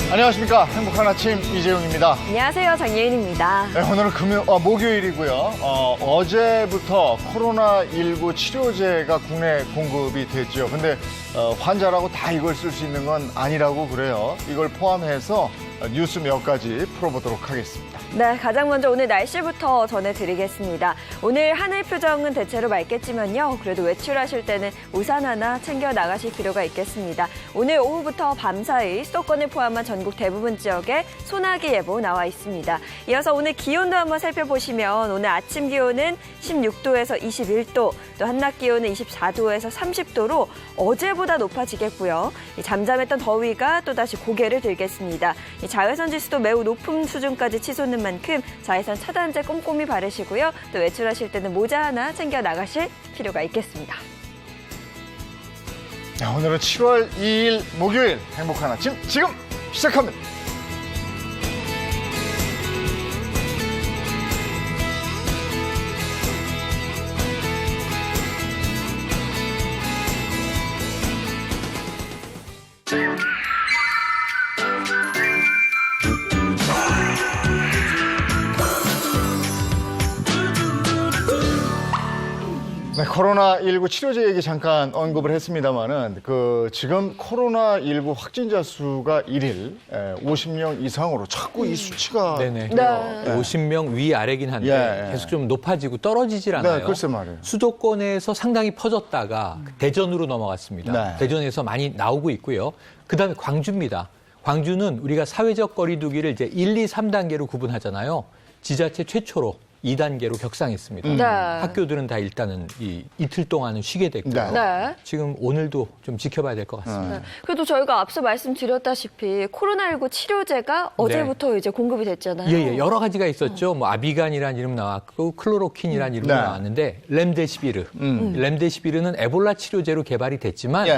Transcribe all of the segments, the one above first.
안녕하십니까. 행복한 아침 이재용입니다. 안녕하세요. 장예인입니다. 네, 오늘은 목요일이고요. 어제부터 코로나19 치료제가 국내 공급이 됐죠. 근데 환자라고 다 이걸 쓸 수 있는 건 아니라고 그래요. 이걸 포함해서 뉴스 몇 가지 풀어보도록 하겠습니다. 네, 가장 먼저 오늘 날씨부터 전해드리겠습니다. 오늘 하늘 표정은 대체로 맑겠지만요. 그래도 외출하실 때는 우산 하나 챙겨 나가실 필요가 있겠습니다. 오늘 오후부터 밤사이 수도권을 포함한 전국 대부분 지역에 소나기 예보 나와 있습니다. 이어서 오늘 기온도 한번 살펴보시면 오늘 아침 기온은 16도에서 21도, 또 한낮 기온은 24도에서 30도로 어제보다 높아지겠고요. 잠잠했던 더위가 또다시 고개를 들겠습니다. 자외선 지수도 매우 높은 수준까지 치솟는 만큼 자외선 차단제 꼼꼼히 바르시고요. 또 외출하실 때는 모자 하나 챙겨 나가실 필요가 있겠습니다. 네, 오늘은 7월 2일 목요일 행복한 아침 지금 시작합니다. 네, 코로나19 치료제 얘기 잠깐 언급을 했습니다만은 지금 코로나19 확진자 수가 1일 50명 이상으로 자꾸 이 수치가 네네. 네. 50명 위아래긴 한데 계속 좀 높아지고 떨어지질 않아요. 네, 글쎄 말이에요. 수도권에서 상당히 퍼졌다가 대전으로 넘어갔습니다. 네. 대전에서 많이 나오고 있고요. 그다음에 광주입니다. 광주는 우리가 사회적 거리 두기를 이제 1, 2, 3단계로 구분하잖아요. 지자체 최초로 2단계로 격상했습니다. 네. 학교들은 다 일단은 이틀 동안은 쉬게 됐고요. 네. 지금 오늘도 좀 지켜봐야 될 것 같습니다. 네. 그래도 저희가 앞서 말씀드렸다시피 코로나19 치료제가 어제부터 이제 공급이 됐잖아요. 예, 여러 가지가 있었죠. 뭐 아비간이라는 이름 나왔고 클로로킨이라는 이름이 네. 나왔는데 렘데시비르. 렘데시비르는 에볼라 치료제로 개발이 됐지만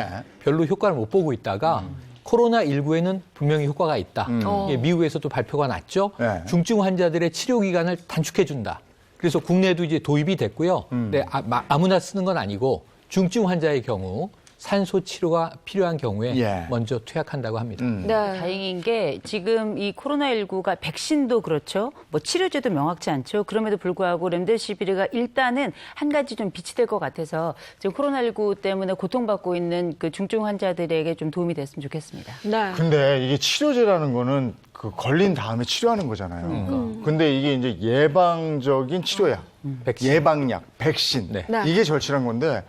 별로 효과를 못 보고 있다가 코로나19에는 분명히 효과가 있다. 예, 미국에서도 발표가 났죠. 네. 중증 환자들의 치료 기간을 단축해준다. 그래서 국내에도 이제 도입이 됐고요. 근데 아무나 쓰는 건 아니고 중증 환자의 경우 산소 치료가 필요한 경우에 먼저 투약한다고 합니다. 네. 다행인 게 지금 이 코로나19가 백신도 그렇죠. 뭐 치료제도 명확치 않죠. 그럼에도 불구하고 렘데시비르가 일단은 한 가지 좀 빛이 될 것 같아서 지금 코로나19 때문에 고통받고 있는 그 중증 환자들에게 좀 도움이 됐으면 좋겠습니다. 네. 근데 이게 치료제라는 거는 걸린 다음에 치료하는 거잖아요. 근데 이게 이제 예방적인 치료약, 백신. 예방약, 백신. 네. 네. 이게 절실한 건데,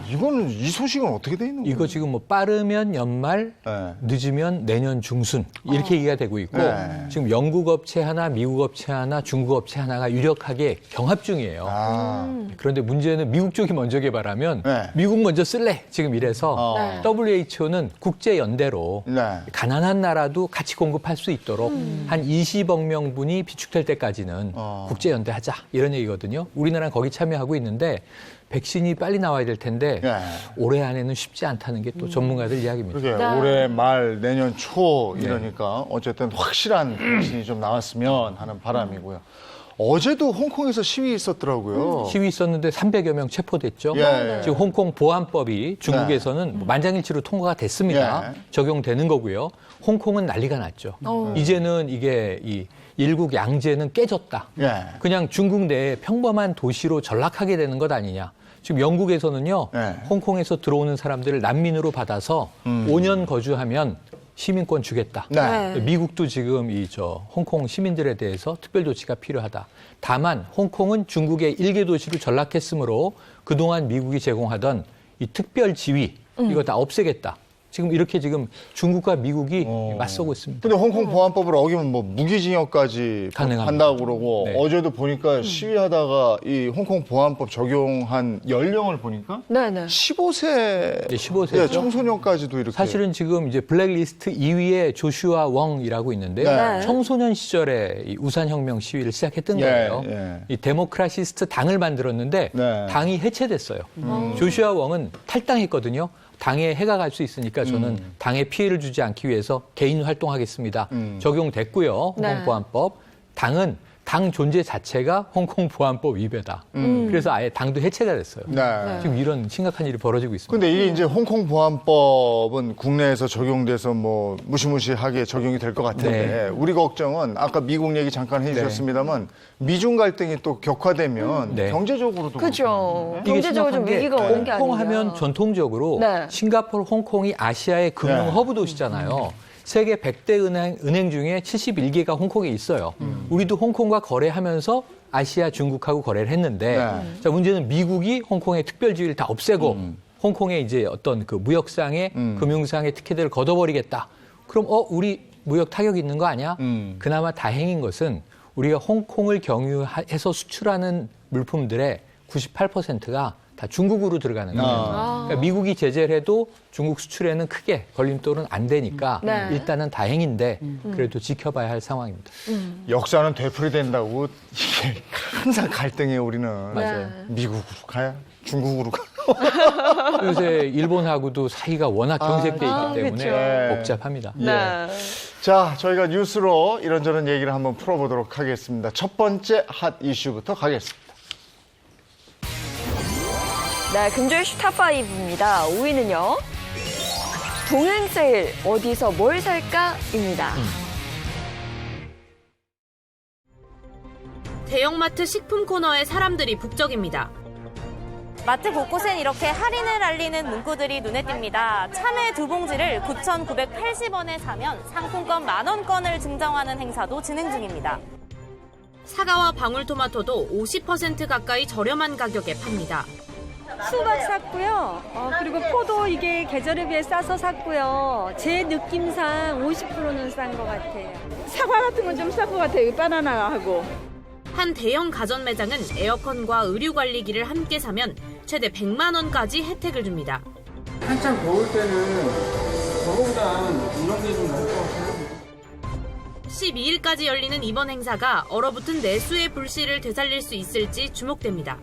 이거는 이 소식은 어떻게 돼 있는 거예요? 이거 지금 뭐 빠르면 연말, 네. 늦으면 내년 중순 이렇게 얘기가 되고 있고 네. 지금 영국 업체 하나, 미국 업체 하나, 중국 업체 하나가 유력하게 경합 중이에요. 그런데 문제는 미국 쪽이 먼저 개발하면 미국 먼저 쓸래 지금 이래서 WHO는 국제 연대로 가난한 나라도 같이 공급할 수 있도록 한 20억 명분이 비축될 때까지는 국제 연대하자 이런 얘기거든요. 우리나라는 거기 참여하고 있는데 백신이 빨리 나와야 될 텐데 올해 안에는 쉽지 않다는 게 또 전문가들 이야기입니다. 그러게 올해 말 내년 초 이러니까 어쨌든 확실한 백신이 좀 나왔으면 하는 바람이고요. 어제도 홍콩에서 시위 있었더라고요. 시위 있었는데 300여 명 체포됐죠. 지금 홍콩 보안법이 중국에서는 만장일치로 통과가 됐습니다. 적용되는 거고요. 홍콩은 난리가 났죠. 이제는 이게 이 일국 양제는 깨졌다. 그냥 중국 내에 평범한 도시로 전락하게 되는 것 아니냐. 지금 영국에서는요. 홍콩에서 들어오는 사람들을 난민으로 받아서 5년 거주하면 시민권 주겠다. 미국도 지금 홍콩 시민들에 대해서 특별 조치가 필요하다. 다만 홍콩은 중국의 일개 도시로 전락했으므로 그동안 미국이 제공하던 이 특별 지위 이거 다 없애겠다. 지금 이렇게 중국과 미국이 맞서고 있습니다. 근데 홍콩 보안법을 어기면 뭐 무기징역까지 가능합니다. 한다고 그러고 어제도 보니까 시위하다가 이 홍콩 보안법 적용한 연령을 보니까 15세 15세죠. 청소년까지도 이렇게 사실은 지금 이제 블랙리스트 2위에 조슈아 웡이라고 있는데요. 청소년 시절에 이 우산혁명 시위를 시작했던 거예요. 이 데모크라시스트 당을 만들었는데 당이 해체됐어요. 조슈아 웡은 탈당했거든요. 당에 해가 갈 수 있으니까 저는 당에 피해를 주지 않기 위해서 개인 활동하겠습니다. 적용됐고요. 홍콩보안법. 당은 당 존재 자체가 홍콩보안법 위배다. 그래서 아예 당도 해체가 됐어요. 네. 지금 이런 심각한 일이 벌어지고 있습니다. 근데 이게 이제 홍콩 보안법은 국내에서 적용돼서 뭐 무시무시하게 적용이 될 것 같은데 네. 우리 걱정은 아까 미국 얘기 잠깐 해주셨습니다만 미중 갈등이 또 격화되면 네. 경제적으로도 그렇죠. 이게 경제적으로 좀 심각한 게 위기가 오는 게 아니냐. 홍콩 하면 전통적으로 네. 싱가포르, 홍콩이 아시아의 금융 네. 허브 도시잖아요. 세계 100대 은행 중에 71개가 홍콩에 있어요. 우리도 홍콩과 거래하면서 아시아, 중국하고 거래를 했는데 네. 자, 문제는 미국이 홍콩의 특별주의를 다 없애고 홍콩에 이제 어떤 그 무역상의 금융상의 특혜들을 걷어버리겠다. 그럼 우리 무역 타격이 있는 거 아니야? 그나마 다행인 것은 우리가 홍콩을 경유해서 수출하는 물품들의 98%가 다 중국으로 들어가는 거예요. 그러니까 미국이 제재를 해도 중국 수출에는 크게 걸림돌은 안 되니까 네. 일단은 다행인데 그래도 지켜봐야 할 상황입니다. 역사는 되풀이된다고 이게 항상 갈등이에요 우리는. 맞아요. 미국으로 가야 중국으로 가. 요새 일본하고도 사이가 워낙 경색돼 있기 때문에 그쵸. 복잡합니다. 네. 자, 저희가 뉴스로 이런저런 얘기를 한번 풀어보도록 하겠습니다. 첫 번째 핫 이슈부터 가겠습니다. 네, 금주의 슈탑5입니다. 5위는요. 동행 세일, 어디서 뭘 살까?입니다. 대형마트 식품 코너에 사람들이 북적입니다. 마트 곳곳엔 이렇게 할인을 알리는 문구들이 눈에 띕니다. 참외 2봉지를 9,980원에 사면 상품권 만원권을 증정하는 행사도 진행 중입니다. 사과와 방울토마토도 50% 가까이 저렴한 가격에 팝니다. 수박 샀고요. 그리고 포도 이게 계절에 비해 싸서 샀고요. 제 느낌상 50%는 싼 것 같아요. 사과 같은 건 좀 싼 것 같아요. 바나나하고. 한 대형 가전 매장은 에어컨과 의류 관리기를 함께 사면 최대 100만 원까지 혜택을 줍니다. 한참 더울 때는 저거보다 이런 게 좀 나을 것 같아요. 12일까지 열리는 이번 행사가 얼어붙은 내수의 불씨를 되살릴 수 있을지 주목됩니다.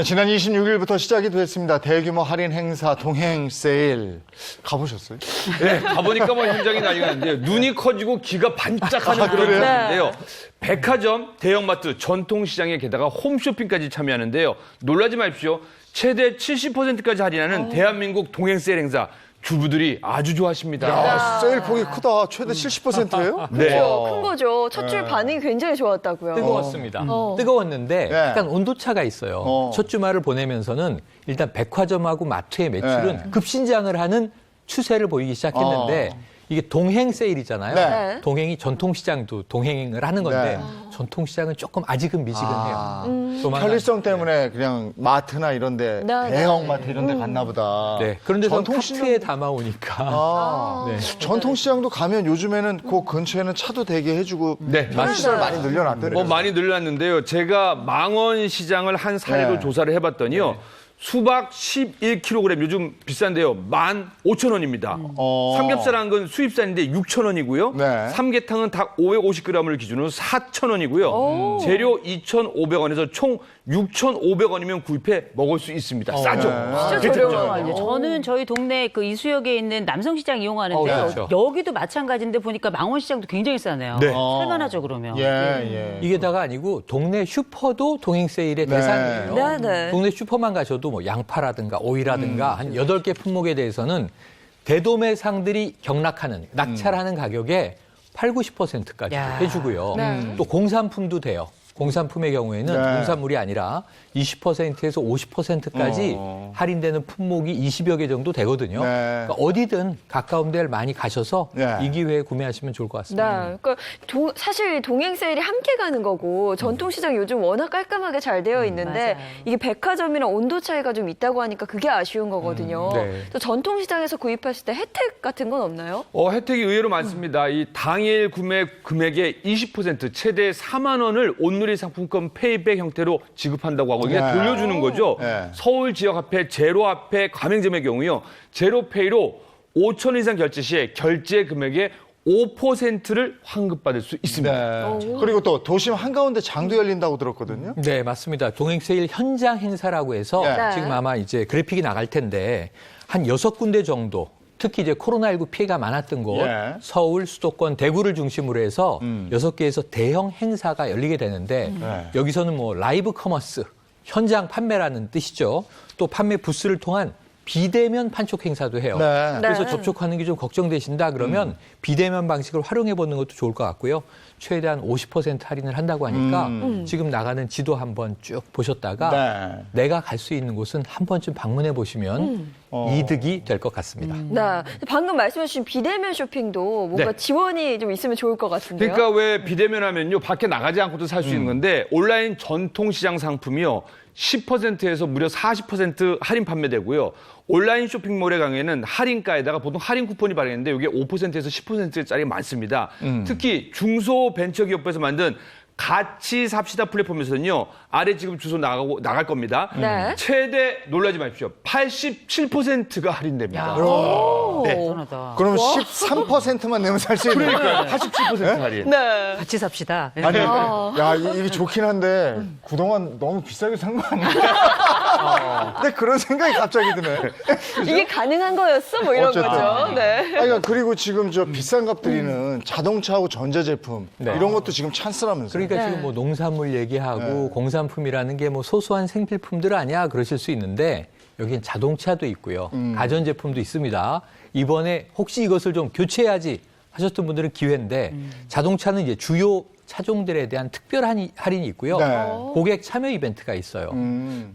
지난 26일부터 시작이 됐습니다. 대규모 할인 행사 동행 세일 가보셨어요? 네, 가보니까 뭐 현장이 난리가 났는데요. 눈이 커지고 귀가 반짝하는 그런 그래요? 분인데요. 백화점, 대형마트, 전통시장에 게다가 홈쇼핑까지 참여하는데요. 놀라지 마십시오. 최대 70%까지 할인하는 대한민국 동행 세일 행사. 주부들이 아주 좋아하십니다. 야, 세일 폭이 크다. 최대 70%예요? 네. 그렇죠. 큰 거죠. 첫 줄 반응이 굉장히 좋았다고요. 뜨거웠습니다. 뜨거웠는데 네. 약간 온도차가 있어요. 첫 주말을 보내면서는 일단 백화점하고 마트의 매출은 급신장을 하는 추세를 보이기 시작했는데 이게 동행 세일이잖아요. 네. 동행이 전통시장도 동행을 하는 건데 전통시장은 조금 아직은 미지근해요. 조만간- 편리성 때문에 그냥 마트나 이런데 네, 대형 마트 이런데 갔나 보다. 네. 그런데 전통시장- 카트에 담아오니까 네. 전통시장도 가면 요즘에는 그 근처에는 차도 대게 해주고 네, 시설 많이 늘려놨더래요. 뭐 많이 늘어났는데요. 제가 망원시장을 한 사례로 네. 조사를 해봤더니요. 수박 11kg 요즘 비싼데요. 15,000원입니다. 삼겹살 한 건 수입산인데 6,000원이고요. 네. 삼계탕은 닭 550g을 기준으로 4,000원이고요. 재료 2,500원에서 총 6,500원이면 구입해 먹을 수 있습니다. 싸죠? 진짜 괜찮죠? 저렴하죠. 저는 저희 동네 그 이수역에 있는 남성시장 이용하는데요. 그렇죠. 여기도 마찬가지인데 보니까 망원시장도 굉장히 싸네요. 네. 할만하죠 그러면. 예. 이게다가 아니고 동네 슈퍼도 동행 세일의 네. 대상이에요. 네, 네. 동네 슈퍼만 가셔도 뭐 양파라든가 오이라든가 한 8개 품목에 대해서는 대도매상들이 경락하는 낙찰하는 가격에 80~90%까지 야. 해주고요. 또 공산품도 돼요. 공산품의 경우에는 네. 공산물이 아니라 20%에서 50%까지 할인되는 품목이 20여 개 정도 되거든요. 네. 그러니까 어디든 가까운 데를 많이 가셔서 네. 이 기회에 구매하시면 좋을 것 네, 같습니다. 그러니까 사실 동행 세일이 함께 가는 거고 전통시장 요즘 워낙 깔끔하게 잘 되어 있는데 맞아요. 이게 백화점이랑 온도 차이가 좀 있다고 하니까 그게 아쉬운 거거든요. 네. 또 전통시장에서 구입했을 때 혜택 같은 건 없나요? 혜택이 의외로 많습니다. 이 당일 구매 금액의 20% 최대 4만 원을 온누리 상품권 페이백 형태로 지급한다고 하고 이게 네. 돌려주는 거죠. 네. 서울 지역 화폐 제로화폐 가맹점의 경우요. 제로페이로 5천 원 이상 결제 시에 결제 금액의 5%를 환급받을 수 있습니다. 네. 그리고 또 도심 한가운데 장도 열린다고 들었거든요. 네, 맞습니다. 동행세일 현장 행사라고 해서 네. 지금 아마 이제 그래픽이 나갈 텐데 한 6군데 정도 특히 이제 코로나19 피해가 많았던 곳 예. 서울, 수도권, 대구를 중심으로 해서 6개에서 대형 행사가 열리게 되는데 여기서는 뭐 라이브 커머스, 현장 판매라는 뜻이죠. 또 판매 부스를 통한 비대면 판촉 행사도 해요. 네. 그래서 네. 접촉하는 게 좀 걱정되신다 그러면 비대면 방식을 활용해 보는 것도 좋을 것 같고요. 최대한 50% 할인을 한다고 하니까 지금 나가는 지도 한번 쭉 보셨다가 네. 내가 갈 수 있는 곳은 한 번쯤 방문해 보시면 이득이 될 것 같습니다. 네. 방금 말씀해 주신 비대면 쇼핑도 뭔가 네. 지원이 좀 있으면 좋을 것 같은데요. 그러니까 왜 비대면 하면요. 밖에 나가지 않고도 살 수 있는 건데 온라인 전통시장 상품이요. 10%에서 무려 40% 할인 판매되고요. 온라인 쇼핑몰의 경우에는 할인가에다가 보통 할인 쿠폰이 발행되는데 이게 5%에서 10%짜리 많습니다. 특히 중소벤처기업부에서 만든 같이 삽시다 플랫폼에서는요. 아래 지금 주소 나갈 겁니다. 네. 최대 놀라지 마십시오. 87%가 할인됩니다. 네. 대단하다. 그러면 13%만 내면 살 수 있는 그러니까 87% 할인. 네. 같이 삽시다. 아니, 야, 이게 좋긴 한데, 그동안 너무 비싸게 산 거 아니야? 근데 그런 생각이 갑자기 드네. 이게 가능한 거였어? 뭐 이런 어쨌든. 거죠. 네. 아니, 그러니까 그리고 지금 저 비싼 값들이는 자동차하고 전자제품, 네. 이런 것도 지금 찬스라면서요. 그러니까 지금 뭐 농산물 얘기하고 공산품이라는 게 뭐 소소한 생필품들 아니야 그러실 수 있는데 여기엔 자동차도 있고요. 가전제품도 있습니다. 이번에 혹시 이것을 좀 교체해야지 하셨던 분들은 기회인데 자동차는 이제 주요 차종들에 대한 특별 할인이 있고요. 네. 고객 참여 이벤트가 있어요.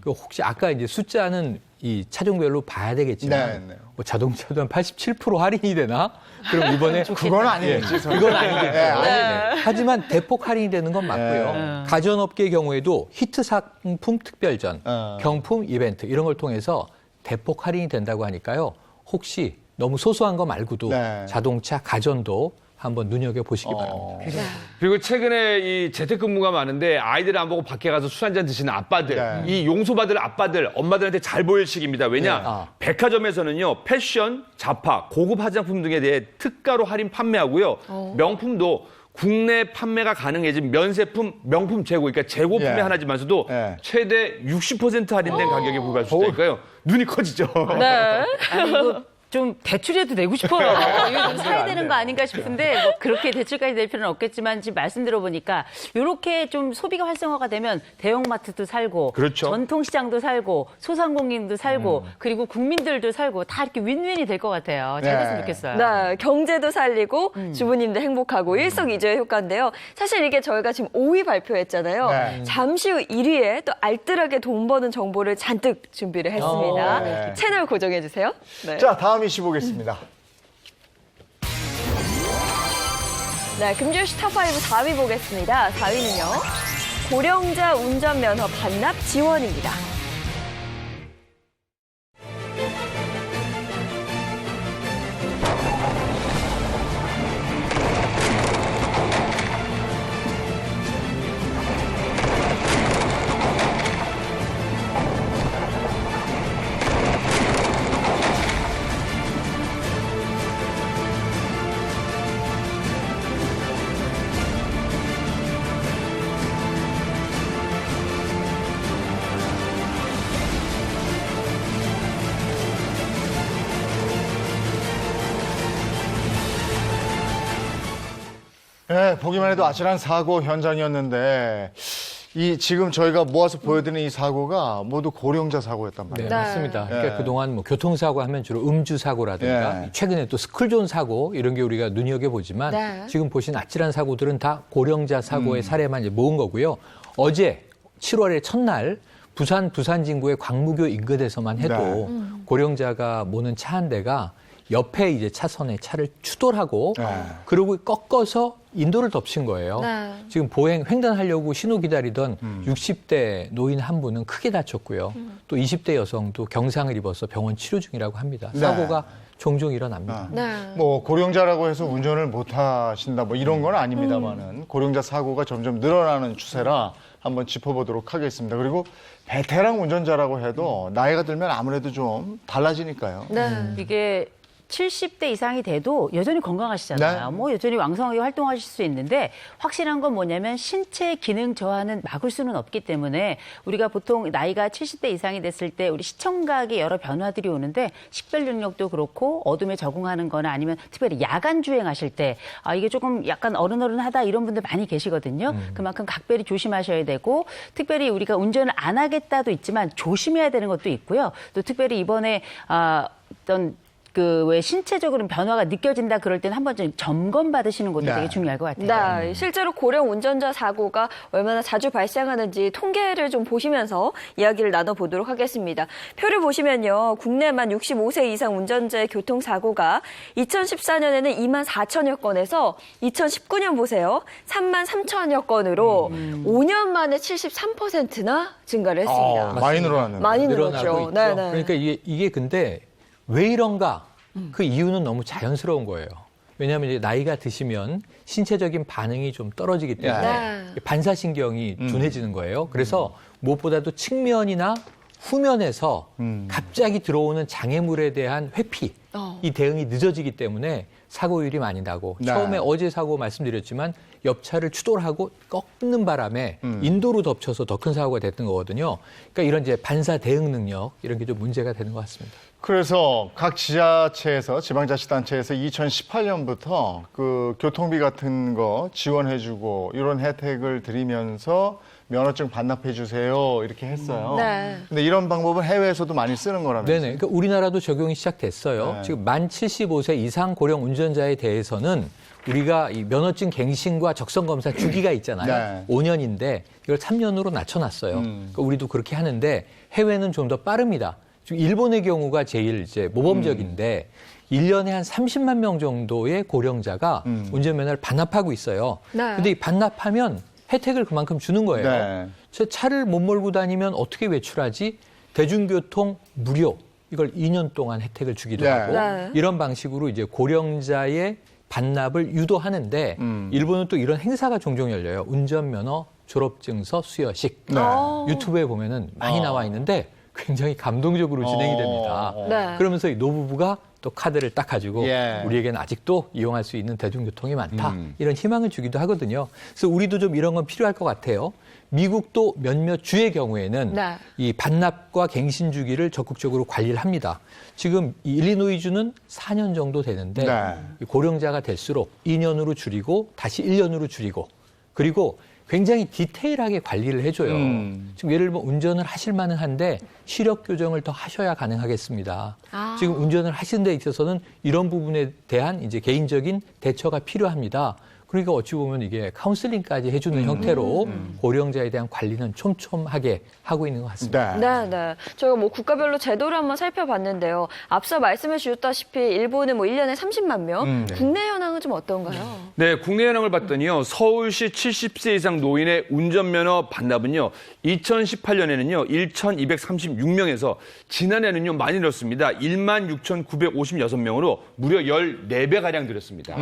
그 혹시 아까 이제 숫자는 이 차종별로 봐야 되겠지만 네, 네. 뭐 자동차도 한 87% 할인이 되나? 그럼 이번에 그건 아니겠지. 그건 아니겠죠. 네, 아니네. 하지만 대폭 할인이 되는 건 맞고요. 가전업계의 경우에도 히트 상품 특별전, 경품 이벤트 이런 걸 통해서 대폭 할인이 된다고 하니까요. 혹시 너무 소소한 거 말고도 네. 자동차, 가전도 한번 눈여겨보시기 바랍니다. 그리고 최근에 이 재택근무가 많은데 아이들 안 보고 밖에 가서 술 한잔 드시는 아빠들, 네. 이 용서받을 아빠들, 엄마들한테 잘 보일 시기입니다. 왜냐? 네. 백화점에서는요, 패션, 잡화, 고급 화장품 등에 대해 특가로 할인 판매하고요. 명품도 국내 판매가 가능해진 면세품, 명품 재고, 그러니까 재고 판매 예. 하나지만서도 예. 최대 60% 할인된 가격에 불과할 수 있으니까요. 눈이 커지죠. 네. 아니, 이거 좀 대출이라도 내고 싶어요. 이거 좀 사야 되는 거 아닌가 싶은데 뭐 그렇게 대출까지 낼 필요는 없겠지만 지금 말씀 들어보니까 이렇게 좀 소비가 활성화가 되면 대형마트도 살고 그렇죠. 전통시장도 살고 소상공인도 살고 그리고 국민들도 살고 다 이렇게 윈윈이 될 것 같아요. 잘 됐으면 네. 좋겠어요. 네, 경제도 살리고 주부님도 행복하고 일석이조의 효과인데요. 사실 이게 저희가 지금 5위 발표했잖아요. 네. 잠시 후 1위에 또 알뜰하게 돈 버는 정보를 잔뜩 준비를 했습니다. 네. 채널 고정해 주세요. 네. 자, 다음 이슈 보겠습니다. 네, 금주시 탑5 4위 보겠습니다. 4위는요. 고령자 운전면허 반납 지원입니다. 네, 보기만 해도 아찔한 사고 현장이었는데, 지금 저희가 모아서 보여드리는 이 사고가 모두 고령자 사고였단 네, 말이에요. 맞습니다. 그러니까 예. 그동안 뭐 교통사고 하면 주로 음주사고라든가 예. 최근에 또 스쿨존 사고 이런 게 우리가 눈여겨보지만 네. 지금 보신 아찔한 사고들은 다 고령자 사고의 사례만 이제 모은 거고요. 어제 7월의 첫날 부산 진구의 광무교 인근에서만 해도 네. 고령자가 모는 차 한 대가 옆에 이제 차선에 차를 추돌하고 네. 그러고 꺾어서 인도를 덮친 거예요. 네. 지금 횡단하려고 신호 기다리던 60대 노인 한 분은 크게 다쳤고요. 또 20대 여성도 경상을 입어서 병원 치료 중이라고 합니다. 네. 사고가 종종 일어납니다. 네. 뭐 고령자라고 해서 운전을 못 하신다 뭐 이런 건 아닙니다만은 고령자 사고가 점점 늘어나는 추세라 한번 짚어보도록 하겠습니다. 그리고 베테랑 운전자라고 해도 나이가 들면 아무래도 좀 달라지니까요. 네. 이게 70대 이상이 돼도 여전히 건강하시잖아요. 네. 뭐 여전히 왕성하게 활동하실 수 있는데 확실한 건 뭐냐면 신체 기능 저하는 막을 수는 없기 때문에 우리가 보통 나이가 70대 이상이 됐을 때 우리 시청각에 여러 변화들이 오는데 식별 능력도 그렇고 어둠에 적응하는 거나 아니면 특별히 야간 주행하실 때 이게 조금 약간 어른어른하다 이런 분들 많이 계시거든요. 그만큼 각별히 조심하셔야 되고 특별히 우리가 운전을 안 하겠다도 있지만 조심해야 되는 것도 있고요. 또 특별히 이번에 어떤 왜 신체적으로 변화가 느껴진다 그럴 때는 한번 좀 점검 받으시는 것도 되게 중요할 것 같아요. 네, 실제로 고령 운전자 사고가 얼마나 자주 발생하는지 통계를 좀 보시면서 이야기를 나눠보도록 하겠습니다. 표를 보시면요. 국내만 65세 이상 운전자의 교통사고가 2014년에는 2만 4천여 건에서 2019년 보세요. 3만 3천여 건으로 5년 만에 73%나 증가를 했습니다. 많이 늘어났네요. 많이 늘어나고 늘었죠. 있죠. 네, 네. 그러니까 이게 근데 왜 이런가? 그 이유는 너무 자연스러운 거예요. 왜냐하면 이제 나이가 드시면 신체적인 반응이 좀 떨어지기 때문에 네. 반사신경이 둔해지는 거예요. 그래서 무엇보다도 측면이나 후면에서 갑자기 들어오는 장애물에 대한 회피, 이 대응이 늦어지기 때문에 사고율이 많이 나고 네. 처음에 어제 사고 말씀드렸지만 옆차를 추돌하고 꺾는 바람에 인도로 덮쳐서 더 큰 사고가 됐던 거거든요. 그러니까 이런 이제 반사 대응 능력 이런 게 좀 문제가 되는 것 같습니다. 그래서 각 지자체에서 지방자치단체에서 2018년부터 그 교통비 같은 거 지원해주고 이런 혜택을 드리면서 면허증 반납해 주세요 이렇게 했어요. 네. 근데 이런 방법은 해외에서도 많이 쓰는 거라면서요? 네네. 그러니까 우리나라도 적용이 시작됐어요. 네. 지금 만 75세 이상 고령 운전자에 대해서는 우리가 이 면허증 갱신과 적성 검사 주기가 있잖아요. 네. 5년인데 이걸 3년으로 낮춰놨어요. 그러니까 우리도 그렇게 하는데 해외는 좀 더 빠릅니다. 지금 일본의 경우가 제일 이제 모범적인데 1년에 한 30만 명 정도의 고령자가 운전면허를 반납하고 있어요. 네. 근데 이 반납하면 혜택을 그만큼 주는 거예요. 네. 저 차를 못 몰고 다니면 어떻게 외출하지? 대중교통 무료. 이걸 2년 동안 혜택을 주기도 네. 하고 네. 이런 방식으로 이제 고령자의 반납을 유도하는데 일본은 또 이런 행사가 종종 열려요. 운전면허 졸업증서 수여식. 네. 유튜브에 보면은 많이 나와 있는데 굉장히 감동적으로 진행이 됩니다. 네. 그러면서 이 노부부가 또 카드를 딱 가지고 예. 우리에게는 아직도 이용할 수 있는 대중교통이 많다. 이런 희망을 주기도 하거든요. 그래서 우리도 좀 이런 건 필요할 것 같아요. 미국도 몇몇 주의 경우에는 네. 이 반납과 갱신 주기를 적극적으로 관리를 합니다. 지금 이 일리노이주는 4년 정도 되는데 네. 이 고령자가 될수록 2년으로 줄이고 다시 1년으로 줄이고 그리고 굉장히 디테일하게 관리를 해줘요. 지금 예를 들면 운전을 하실 만은 한데 시력 교정을 더 하셔야 가능하겠습니다. 지금 운전을 하시는 데 있어서는 이런 부분에 대한 이제 개인적인 대처가 필요합니다. 그러니까 어찌 보면 이게 카운슬링까지 해주는 형태로 고령자에 대한 관리는 촘촘하게 하고 있는 것 같습니다. 네, 네. 저희가 뭐 국가별로 제도를 한번 살펴봤는데요. 앞서 말씀해 주셨다시피 일본은 뭐 1년에 30만 명, 국내 현황은 좀 어떤가요? 네, 국내 현황을 봤더니요. 서울시 70세 이상 노인의 운전면허 반납은요. 2018년에는요. 1,236명에서 지난해는요. 많이 늘었습니다. 16,956명으로 무려 14배가량 늘었습니다.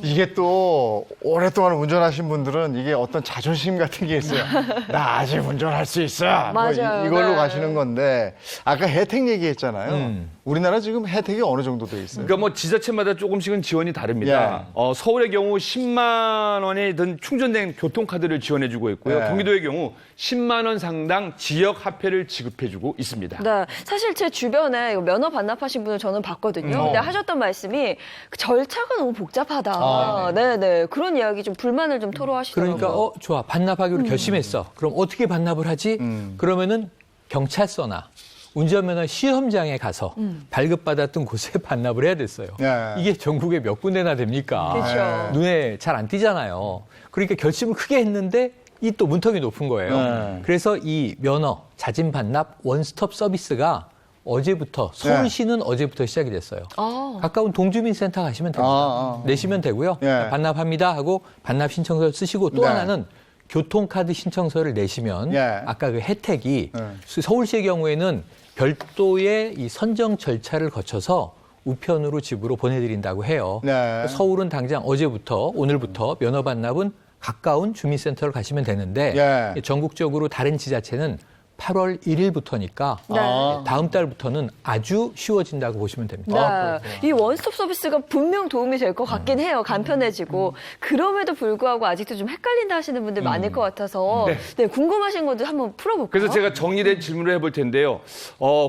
이게 또 오랫동안 운전하신 분들은 이게 어떤 자존심 같은 게 있어요. 나 아직 운전할 수 있어. 맞아요. 뭐 이걸로 네. 가시는 건데 아까 혜택 얘기했잖아요. 우리나라 지금 혜택이 어느 정도 돼 있어요? 그러니까 뭐 지자체마다 조금씩은 지원이 다릅니다. 서울의 경우 10만 원에 든 충전된 교통카드를 지원해주고 있고요. 네. 경기도의 경우 10만 원 상당 지역 화폐를 지급해주고 있습니다. 네, 사실 제 주변에 이거 면허 반납하신 분을 저는 봤거든요. 근데 하셨던 말씀이 그 절차가 너무 복잡하다. 네, 그런 이야기 좀 불만을 좀 토로하시더라고요. 그러니까 좋아 반납하기로 결심했어. 그럼 어떻게 반납을 하지? 그러면은 경찰서나 운전면허 시험장에 가서 발급받았던 곳에 반납을 해야 됐어요. 네. 이게 전국에 몇 군데나 됩니까? 그렇죠. 눈에 잘 안 띄잖아요. 그러니까 결심을 크게 했는데 이 또 문턱이 높은 거예요. 네. 그래서 이 면허 자진 반납 원스톱 서비스가 어제부터 서울시는 어제부터 시작이 됐어요. 가까운 동주민센터 가시면 됩니다. 내시면 되고요. 예. 반납합니다 하고 반납 신청서를 쓰시고 또 네. 하나는 교통카드 신청서를 내시면 예. 아까 그 혜택이 서울시의 경우에는 별도의 이 선정 절차를 거쳐서 우편으로 집으로 보내드린다고 해요. 네. 서울은 당장 어제부터 오늘부터 면허 반납은 가까운 주민센터를 가시면 되는데 예. 전국적으로 다른 지자체는 8월 1일부터니까 네. 다음 달부터는 아주 쉬워진다고 보시면 됩니다. 네. 이 원스톱 서비스가 분명 도움이 될 것 같긴 해요. 간편해지고. 그럼에도 불구하고 아직도 좀 헷갈린다 하시는 분들 많을 것 같아서 네, 궁금하신 것도 한번 풀어볼까요? 그래서 제가 정리된 질문을 해볼 텐데요.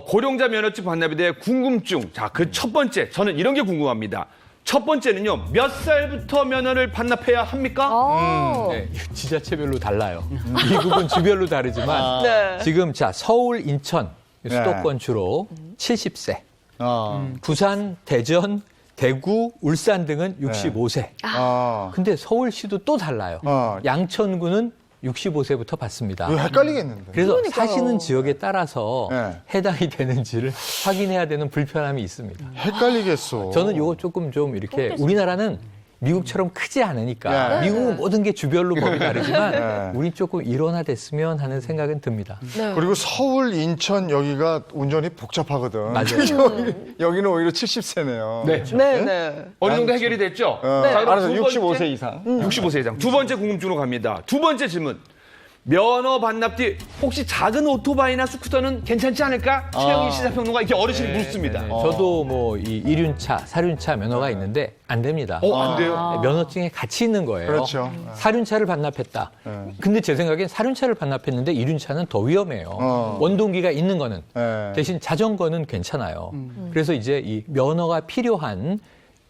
고령자 면허증 반납에 대해 궁금증. 자, 그 첫 번째. 저는 이런 게 궁금합니다. 첫 번째는요. 몇 살부터 면허를 반납해야 합니까? 네, 지자체별로 달라요. 미국은 주별로 다르지만 네. 지금 자 서울, 인천 수도권 주로 70세, 부산, 대전, 대구, 울산 등은 65세. 근데 서울시도 또 달라요. 양천구는 65세부터 받습니다. 이거 헷갈리겠는데. 그래서 그러니까요. 사시는 지역에 따라서 네. 해당이 되는지를 확인해야 되는 불편함이 있습니다. 헷갈리겠어. 저는 이거 조금 좀 이렇게 우리나라는 미국처럼 크지 않으니까 네. 미국은 모든 게 주별로 법이 다르지만 네. 우리 조금 일원화됐으면 하는 생각은 듭니다. 그리고 서울, 인천 여기가 운전이 복잡하거든. 맞아요. 여기는 오히려 70세네요. 네. 네. 어느 정도 해결이 됐죠? 네. 자, 그럼 알아서 두 번째. 65세 이상. 65세 이상. 두 번째 궁금증으로 갑니다. 두 번째 질문. 면허 반납 뒤 혹시 작은 오토바이나 스쿠터는 괜찮지 않을까? 최영희 시사평론가 이렇게 어르신이 묻습니다. 저도 뭐 이 1륜차, 4륜차 면허가 있는데 안 됩니다. 안 돼요? 면허증에 같이 있는 거예요. 그렇죠. 4륜차를 반납했다. 근데 제 생각엔 4륜차를 반납했는데 2륜차는 더 위험해요. 원동기가 있는 거는. 네. 대신 자전거는 괜찮아요. 그래서 이제 이 면허가 필요한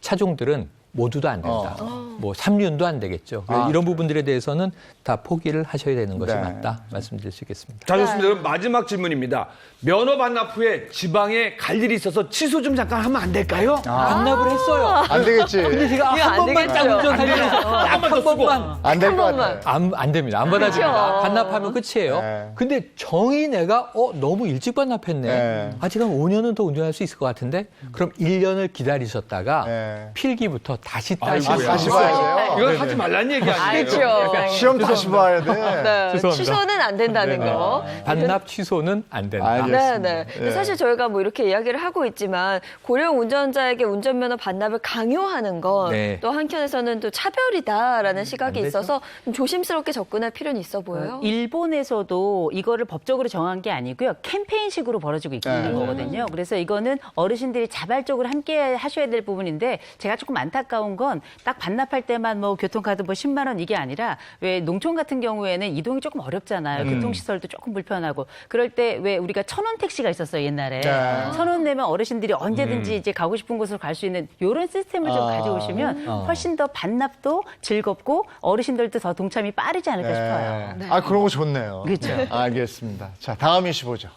차종들은 모두도 안 된다. 뭐 3륜도 안 되겠죠. 이런 부분들에 대해서는 다 포기를 하셔야 되는 것이 네. 맞다 말씀드릴 수 있겠습니다. 자, 좋습니다. 그럼 마지막 질문입니다. 면허 반납 후에 지방에 갈 일이 있어서 취소 좀 잠깐 하면 안 될까요? 반납을 했어요. 안 되겠지. 근데 제가 이거 한 안 번만 딱 되겠죠. 운전하려고 딱 한 번만 안 될 것 같아. 안 됩니다. 안 받아줍니다. 그렇죠. 반납하면 끝이에요. 네. 근데 정의 내가 너무 일찍 반납했네. 네. 아직 한 5년은 더 운전할 수 있을 것 같은데 그럼 1년을 기다리셨다가 네. 필기부터 다시 아이고야. 따시고 다시 봐야 돼요. 이건 하지 말라는 얘기 아니에요? 그렇죠. 시험 다시 봐야 돼. 네. 죄송합니다. 취소는 안 된다는 거. 반납 취소는 안 된다. 알겠습니다. 네, 네. 근데 예. 사실 저희가 뭐 이렇게 이야기를 하고 있지만 고령 운전자에게 운전면허 반납을 강요하는 건 네. 또 한켠에서는 또 차별이다라는 시각이 안 되죠. 있어서 좀 조심스럽게 접근할 필요는 있어 보여요. 일본에서도 이거를 법적으로 정한 게 아니고요. 캠페인식으로 벌어지고 있는 거거든요. 그래서 이거는 어르신들이 자발적으로 함께 하셔야 될 부분인데 제가 조금 안타까운 건 딱 반납할 때만 뭐 교통카드 뭐 10만 원 이게 아니라 왜 농촌 같은 경우에는 이동이 조금 어렵잖아요. 교통시설도 조금 불편하고. 그럴 때 왜 우리가 1,000원 택시가 있었어요, 옛날에. 네. 1,000원 내면 어르신들이 언제든지 이제 가고 싶은 곳으로 갈 수 있는 이런 시스템을 좀 가져오시면 훨씬 더 반납도 즐겁고 어르신들도 더 동참이 빠르지 않을까 싶어요. 네. 아, 그런 거 좋네요. 그렇죠. 네, 알겠습니다. 자, 다음 이슈 보죠.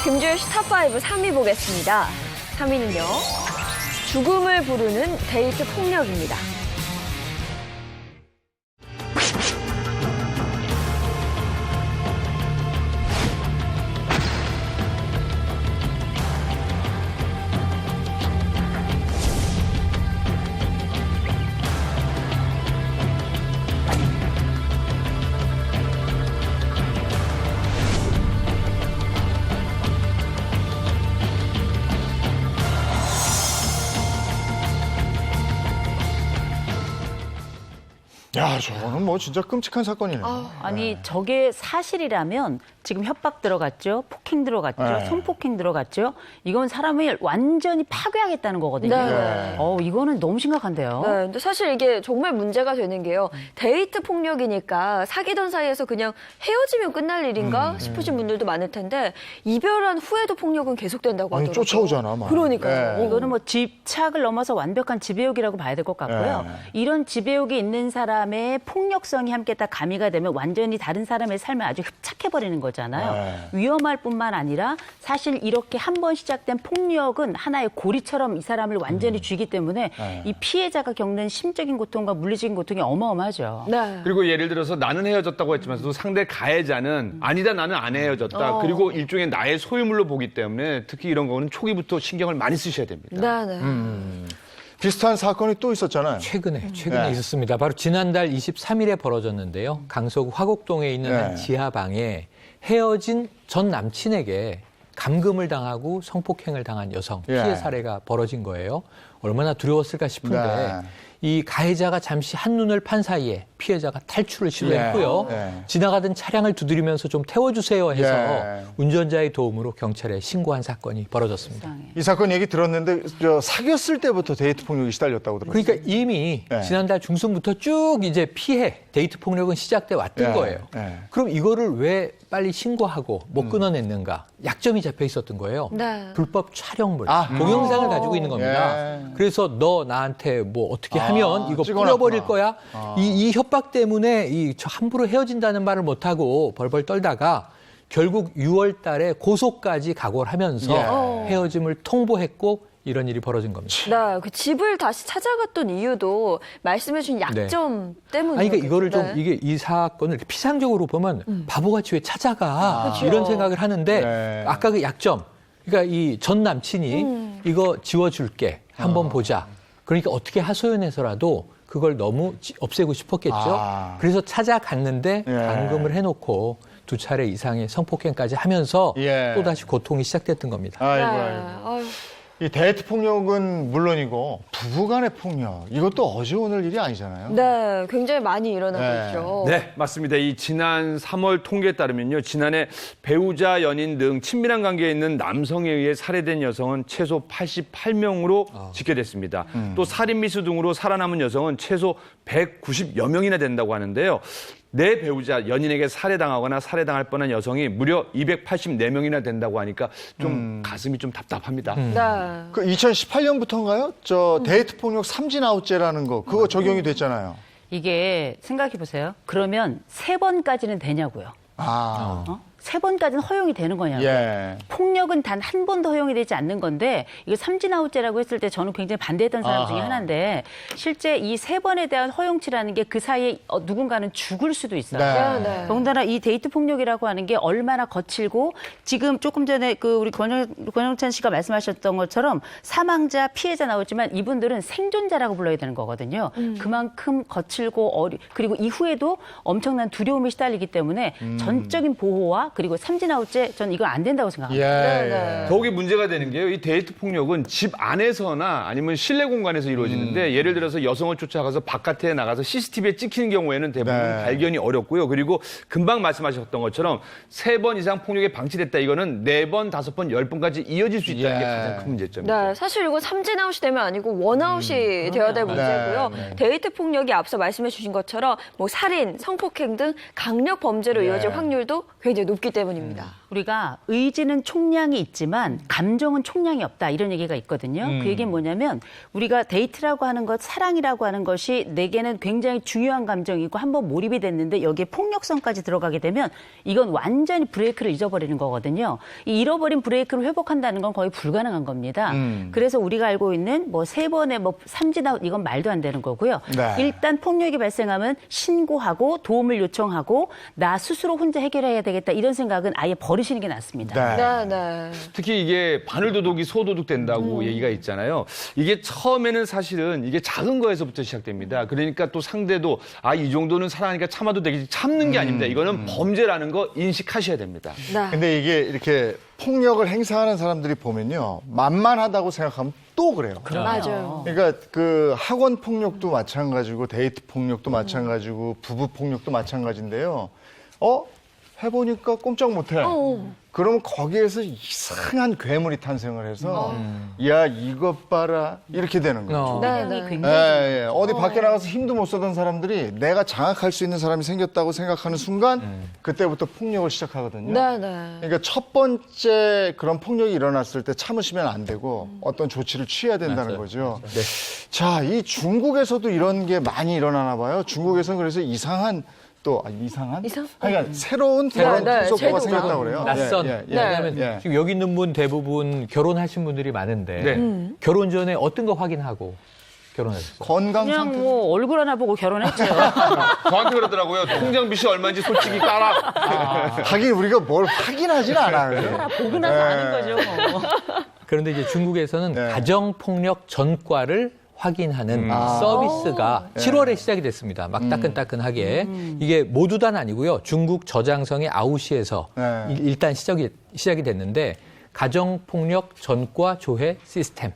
금주의 탑5 3위 보겠습니다. 3위는요. 죽음을 부르는 데이트 폭력입니다. 야, 저거는 뭐 진짜 끔찍한 사건이네요. 아니 저게 사실이라면 지금 협박 들어갔죠, 폭행 들어갔죠, 네. 성폭행 들어갔죠. 이건 사람을 완전히 파괴하겠다는 거거든요. 네. 이거는 너무 심각한데요. 네, 근데 사실 이게 정말 문제가 되는 게요. 데이트 폭력이니까 사귀던 사이에서 그냥 헤어지면 끝날 일인가 싶으신 분들도 많을 텐데 이별한 후에도 폭력은 계속된다고 아니, 하더라고요. 쫓아오잖아, 막. 그러니까요. 네. 이거는 뭐 집착을 넘어서 완벽한 지배욕이라고 봐야 될 것 같고요. 이런 지배욕이 있는 사람의 폭력성이 함께 다 가미가 되면 완전히 다른 사람의 삶을 아주 흡착해버리는 거잖아요. 위험할 뿐만 아니라 사실 이렇게 한 번 시작된 폭력은 하나의 고리처럼 이 사람을 완전히 쥐기 때문에 이 피해자가 겪는 심적인 고통과 물리적인 고통이 어마어마하죠. 네. 그리고 예를 들어서 나는 헤어졌다고 했지만서도 상대 가해자는 아니다 나는 안 헤어졌다. 그리고 일종의 나의 소유물로 보기 때문에 특히 이런 거는 초기부터 신경을 많이 쓰셔야 됩니다. 네, 네. 비슷한 사건이 또 있었잖아요. 최근에 네. 있었습니다. 바로 지난달 23일에 벌어졌는데요. 강서구 화곡동에 있는 네. 한 지하방에 헤어진 전 남친에게 감금을 당하고 성폭행을 당한 여성 피해 예. 사례가 벌어진 거예요. 얼마나 두려웠을까 싶은데 네. 이 가해자가 잠시 한눈을 판 사이에 피해자가 탈출을 시도했고요. 지나가던 차량을 두드리면서 좀 태워주세요 해서 운전자의 도움으로 경찰에 신고한 사건이 벌어졌습니다. 이 사건 얘기 들었는데 사귀었을 때부터 데이트 폭력이 시달렸다고 들었어요. 그러니까 이미 지난달 중순부터 쭉 이제 피해 데이트 폭력은 시작돼 왔던 거예요. 그럼 이거를 왜 빨리 신고하고 못 끊어냈는가? 약점이 잡혀 있었던 거예요. 불법 촬영물, 동영상을 가지고 있는 겁니다. 그래서 너 나한테 뭐 어떻게 하면 이거 뿌려버릴 거야? 이 협박 때문에 저 함부로 헤어진다는 말을 못하고 벌벌 떨다가 결국 6월 달에 고소까지 각오를 하면서 헤어짐을 통보했고 이런 일이 벌어진 겁니다. 네, 그 집을 다시 찾아갔던 이유도 말씀해주신 약점 때문에. 아니, 그러니까 이거를 좀 이 사건을 이렇게 피상적으로 보면 바보같이 왜 찾아가 이런 생각을 하는데 아까 그 약점, 그러니까 이 전 남친이 이거 지워줄게 한번 보자. 그러니까 어떻게 하소연해서라도 그걸 너무 없애고 싶었겠죠. 그래서 찾아갔는데 감금을 해놓고 2차례 이상의 성폭행까지 하면서 또다시 고통이 시작됐던 겁니다. 아이고. 이 데이트 폭력은 물론이고 부부간의 폭력 이것도 어제 오늘 일이 아니잖아요. 네, 굉장히 많이 일어나고 있죠. 네, 맞습니다. 이 지난 3월 통계에 따르면요, 지난해 배우자, 연인 등 친밀한 관계에 있는 남성에 의해 살해된 여성은 최소 88명으로 집계됐습니다. 또 살인 미수 등으로 살아남은 여성은 최소 190여 명이나 된다고 하는데요. 내 배우자, 연인에게 살해당하거나 살해당할 뻔한 여성이 무려 284명이나 된다고 하니까 좀 가슴이 좀 답답합니다. 그 2018년부터인가요? 데이트 폭력 삼진아웃제라는 거 그거 적용이 됐잖아요. 이게 생각해 보세요. 그러면 3번까지는 되냐고요. 3번까지는 허용이 되는 거냐고요. 폭력은 단 한 번도 허용이 되지 않는 건데 이거 삼진아웃제라고 했을 때 저는 굉장히 반대했던 사람 중에 하나인데 실제 이 3번에 대한 허용치라는 게 그 사이에 누군가는 죽을 수도 있어요. 더군다나 이 데이트 폭력이라고 하는 게 얼마나 거칠고 지금 조금 전에 그 우리 권영찬 씨가 말씀하셨던 것처럼 사망자, 피해자 나오지만 이분들은 생존자라고 불러야 되는 거거든요. 그만큼 거칠고 그리고 이후에도 엄청난 두려움에 시달리기 때문에 전적인 보호와 그리고 삼진아웃제 전 이거 안 된다고 생각합니다. 더욱이 문제가 되는 게요. 이 데이트 폭력은 집 안에서나 아니면 실내 공간에서 이루어지는데 예를 들어서 여성을 쫓아가서 바깥에 나가서 CCTV에 찍히는 경우에는 대부분 발견이 어렵고요. 그리고 금방 말씀하셨던 것처럼 3번 이상 폭력이 방치됐다. 이거는 4번, 5번, 10번까지 이어질 수 있다는 게 가장 큰 문제점이죠. 네, 사실 이거 삼진아웃이 되면 아니고 원아웃이 되어야 될 문제고요. 데이트 폭력이 앞서 말씀해 주신 것처럼 뭐 살인, 성폭행 등 강력 범죄로 이어질 확률도 굉장히 높기 때문입니다. 우리가 의지는 총량이 있지만 감정은 총량이 없다 이런 얘기가 있거든요. 그 얘기는 뭐냐면 우리가 데이트라고 하는 것, 사랑이라고 하는 것이 내게는 굉장히 중요한 감정이고 한번 몰입이 됐는데 여기에 폭력성까지 들어가게 되면 이건 완전히 브레이크를 잊어버리는 거거든요. 이 잃어버린 브레이크를 회복한다는 건 거의 불가능한 겁니다. 그래서 우리가 알고 있는 뭐 3번의 뭐 삼진아웃 이건 말도 안 되는 거고요. 일단 폭력이 발생하면 신고하고 도움을 요청하고 나 스스로 혼자 해결해야 되겠다 이런 생각은 아예 버리시는 게 낫습니다. 특히 이게 바늘도둑이 소도둑 된다고 얘기가 있잖아요. 이게 처음에는 사실은 이게 작은 거에서부터 시작됩니다. 그러니까 또 상대도 이 정도는 사랑하니까 참아도 되겠지. 참는 게 아닙니다. 이거는 범죄라는 거 인식하셔야 됩니다. 근데 이게 이렇게 폭력을 행사하는 사람들이 보면요. 만만하다고 생각하면 또 그래요. 맞아요. 그러니까 그 학원 폭력도 마찬가지고 데이트 폭력도 마찬가지고 부부 폭력도 마찬가지인데요. 해보니까 꼼짝 못해. 그러면 거기에서 이상한 괴물이 탄생을 해서 야 이것 봐라 이렇게 되는 거죠. 어디 밖에 나가서 힘도 못 쓰던 사람들이 내가 장악할 수 있는 사람이 생겼다고 생각하는 순간 그때부터 폭력을 시작하거든요. 그러니까 첫 번째 그런 폭력이 일어났을 때 참으시면 안 되고 어떤 조치를 취해야 된다는 거죠. 자, 이 중국에서도 이런 게 많이 일어나나 봐요. 중국에서는 그래서 이상한 그러니까 새로운 그런 풍속도가 생겼다고 그래요. 낯선. 왜냐하면 지금 여기 있는 분 대부분 결혼하신 분들이 많은데 결혼 전에 어떤 거 확인하고 결혼했어요? 건강 그냥 상태. 뭐 얼굴 하나 보고 결혼했죠. 저한테 그러더라고요. 통장빚이 얼마인지 솔직히 까라. 하긴 우리가 뭘 확인하진 않아요. 다 보고 나서 아는 거죠. 그런데 이제 중국에서는 가정폭력 전과를 확인하는 서비스가 7월에 시작이 됐습니다. 막 따끈따끈하게. 이게 모두 다는 아니고요. 중국 저장성의 아우시에서 일단 시작이 됐는데 가정폭력 전과 조회 시스템.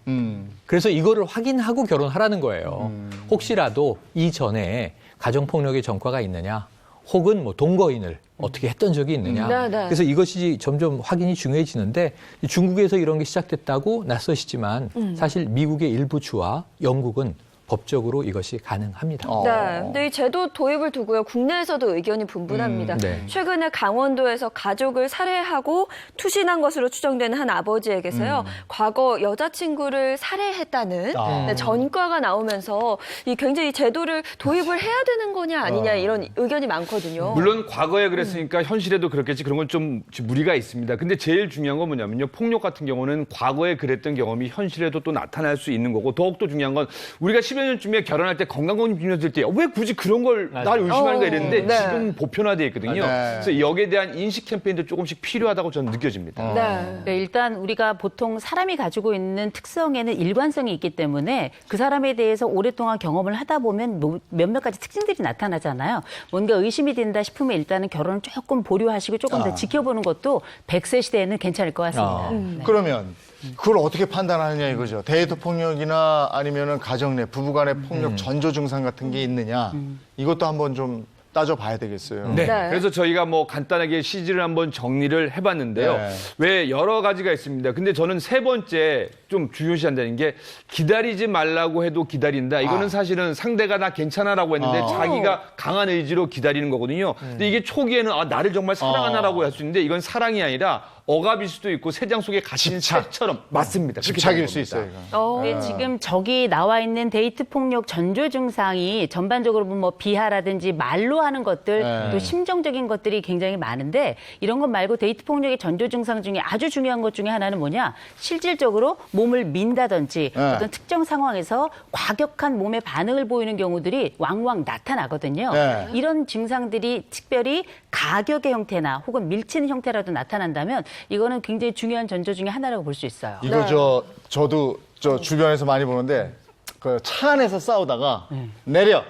그래서 이거를 확인하고 결혼하라는 거예요. 혹시라도 이전에 가정폭력의 전과가 있느냐, 혹은 뭐 동거인을 어떻게 했던 적이 있느냐. 네, 네. 그래서 이것이 점점 확인이 중요해지는데 중국에서 이런 게 시작됐다고 낯서시지만 사실 미국의 일부 주와 영국은 법적으로 이것이 가능합니다. 네, 근데 이 제도 도입을 두고요, 국내에서도 의견이 분분합니다. 네. 최근에 강원도에서 가족을 살해하고 투신한 것으로 추정되는 한 아버지에게서요, 과거 여자친구를 살해했다는 네, 전과가 나오면서 이 굉장히 제도를 도입을 해야 되는 거냐 아니냐 이런 의견이 많거든요. 물론 과거에 그랬으니까 현실에도 그렇겠지. 그런 건 좀 무리가 있습니다. 근데 제일 중요한 건 뭐냐면요. 폭력 같은 경우는 과거에 그랬던 경험이 현실에도 또 나타날 수 있는 거고, 더욱더 중요한 건 우리가 10여 년쯤에 결혼할 때 건강검진 비밀 때 왜 굳이 그런 걸 날 의심하는가 이랬는데 네. 지금 보편화되어 있거든요. 그래서 여기에 대한 인식 캠페인도 조금씩 필요하다고 저는 느껴집니다. 네, 일단 우리가 보통 사람이 가지고 있는 특성에는 일관성이 있기 때문에 그 사람에 대해서 오랫동안 경험을 하다 보면 몇몇 가지 특징들이 나타나잖아요. 뭔가 의심이 된다 싶으면 일단은 결혼을 조금 보류하시고 조금 더 지켜보는 것도 100세 시대에는 괜찮을 것 같습니다. 네. 그러면 그걸 어떻게 판단하느냐 이거죠. 데이트 폭력이나 아니면은 가정 내 부부 간의 폭력 전조 증상 같은 게 있느냐. 이것도 한번 좀 따져봐야 되겠어요. 네. 네. 그래서 저희가 뭐 간단하게 CG를 한번 정리를 해봤는데요. 네. 왜 여러 가지가 있습니다. 근데 저는 세 번째 좀 중요시한다는 게 기다리지 말라고 해도 기다린다. 이거는 사실은 상대가 나 괜찮아라고 했는데 자기가 강한 의지로 기다리는 거거든요. 근데 이게 초기에는 나를 정말 사랑하나라고 할 수 있는데 이건 사랑이 아니라 억압일 수도 있고 새장 속에 갇힌 새처럼 맞습니다. 집착일 수 있어요. 이건. 이게 지금 저기 나와 있는 데이트 폭력 전조 증상이 전반적으로 보면 뭐 비하라든지 말로 하는 것들 또 심정적인 것들이 굉장히 많은데 이런 것 말고 데이트 폭력의 전조 증상 중에 아주 중요한 것 중에 하나는 뭐냐? 실질적으로 몸을 민다든지 어떤 특정 상황에서 과격한 몸의 반응을 보이는 경우들이 왕왕 나타나거든요. 네. 이런 증상들이 특별히 가격의 형태나 혹은 밀치는 형태라도 나타난다면 이거는 굉장히 중요한 전조 중에 하나라고 볼 수 있어요. 이거 저도 주변에서 많이 보는데 그 차 안에서 싸우다가 내려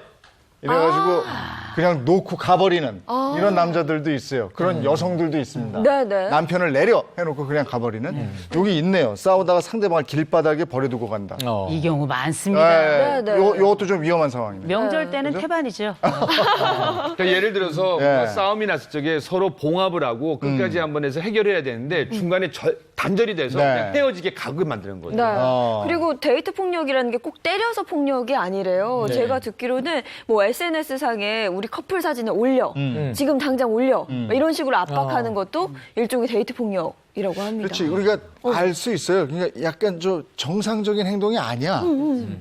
이래가지고 그냥 놓고 가버리는 이런 남자들도 있어요. 그런 여성들도 있습니다. 네네. 남편을 내려 해놓고 그냥 가버리는 여기 있네요. 싸우다가 상대방을 길바닥에 버려두고 간다. 이 경우 많습니다. 네. 요것도 좀 위험한 상황이네요. 명절 때는 태반이죠. 그러니까 예를 들어서 네. 뭐 싸움이 났을 적에 서로 봉합을 하고 끝까지 한번 해서 해결해야 되는데 중간에 단절이 돼서 네. 그냥 헤어지게 가게 만드는 거죠. 네. 그리고 데이트 폭력이라는 게 꼭 때려서 폭력이 아니래요. 제가 듣기로는 뭐 SNS상에 우리 커플 사진을 올려. 지금 당장 올려. 이런 식으로 압박하는 것도 일종의 데이트 폭력이라고 합니다. 그렇지. 우리가 알 수 있어요. 그러니까 약간 정상적인 행동이 아니야.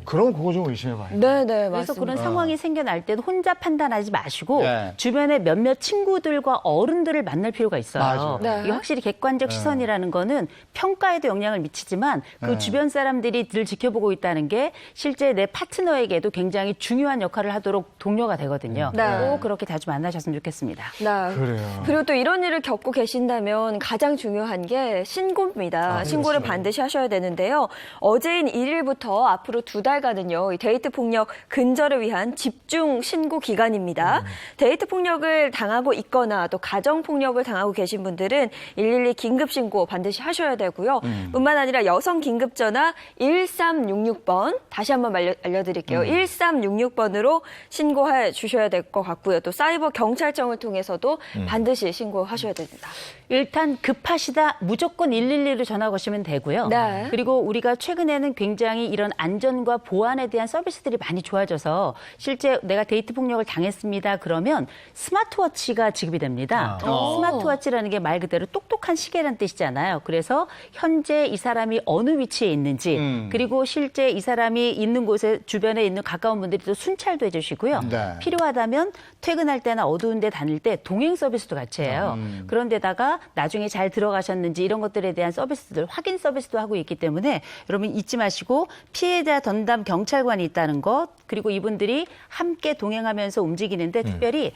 그럼 그거 좀 의심해봐요. 네네, 그래서 맞습니다. 그런 상황이 생겨날 때는 혼자 판단하지 마시고 네. 주변에 몇몇 친구들과 어른들을 만날 필요가 있어요. 맞아요. 네. 이게 확실히 객관적 시선이라는 거는 평가에도 영향을 미치지만 그 주변 사람들이 늘 지켜보고 있다는 게 실제 내 파트너에게도 굉장히 중요한 역할을 하도록 동료가 되거든요. 네. 꼭 그렇게 자주 만나셨으면 좋겠습니다. 네. 그래요. 그리고 또 이런 일을 겪고 계신다면 가장 중요한 게 신고입니다. 신고를 반드시 하셔야 되는데요. 어제인 1일부터 앞으로 2달간은요. 이 데이트 폭력 근절을 위한 집중 신고 기간입니다. 데이트 폭력을 당하고 있거나 또 가정 폭력을 당하고 계신 분들은 112 긴급 신고 반드시 하셔야 되고요. 뿐만 아니라 여성 긴급 전화 1366번 다시 한번 알려드릴게요. 1366번으로 신고해 주셔야 될 것 같고요. 또 사이버 경찰청을 통해서도 반드시 신고하셔야 됩니다. 일단 급하시다 무조건 112로 전화 거시면 되고요. 네. 그리고 우리가 최근에는 굉장히 이런 안전과 보안에 대한 서비스들이 많이 좋아져서 실제 내가 데이트 폭력을 당했습니다. 그러면 스마트워치가 지급이 됩니다. 스마트워치라는 게 말 그대로 똑똑한 시계라는 뜻이잖아요. 그래서 현재 이 사람이 어느 위치에 있는지 그리고 실제 이 사람이 있는 곳에 주변에 있는 가까운 분들이 또 순찰도 해주시고요. 네. 필요하다면 퇴근할 때나 어두운 데 다닐 때 동행 서비스도 같이 해요. 그런데다가 나중에 잘 들어가셨는지 이런 것들에 대한 서비스들 확인 서비스도 하고 있기 때문에 여러분 잊지 마시고 피해자 전담 경찰관이 있다는 것 그리고 이분들이 함께 동행하면서 움직이는데 특별히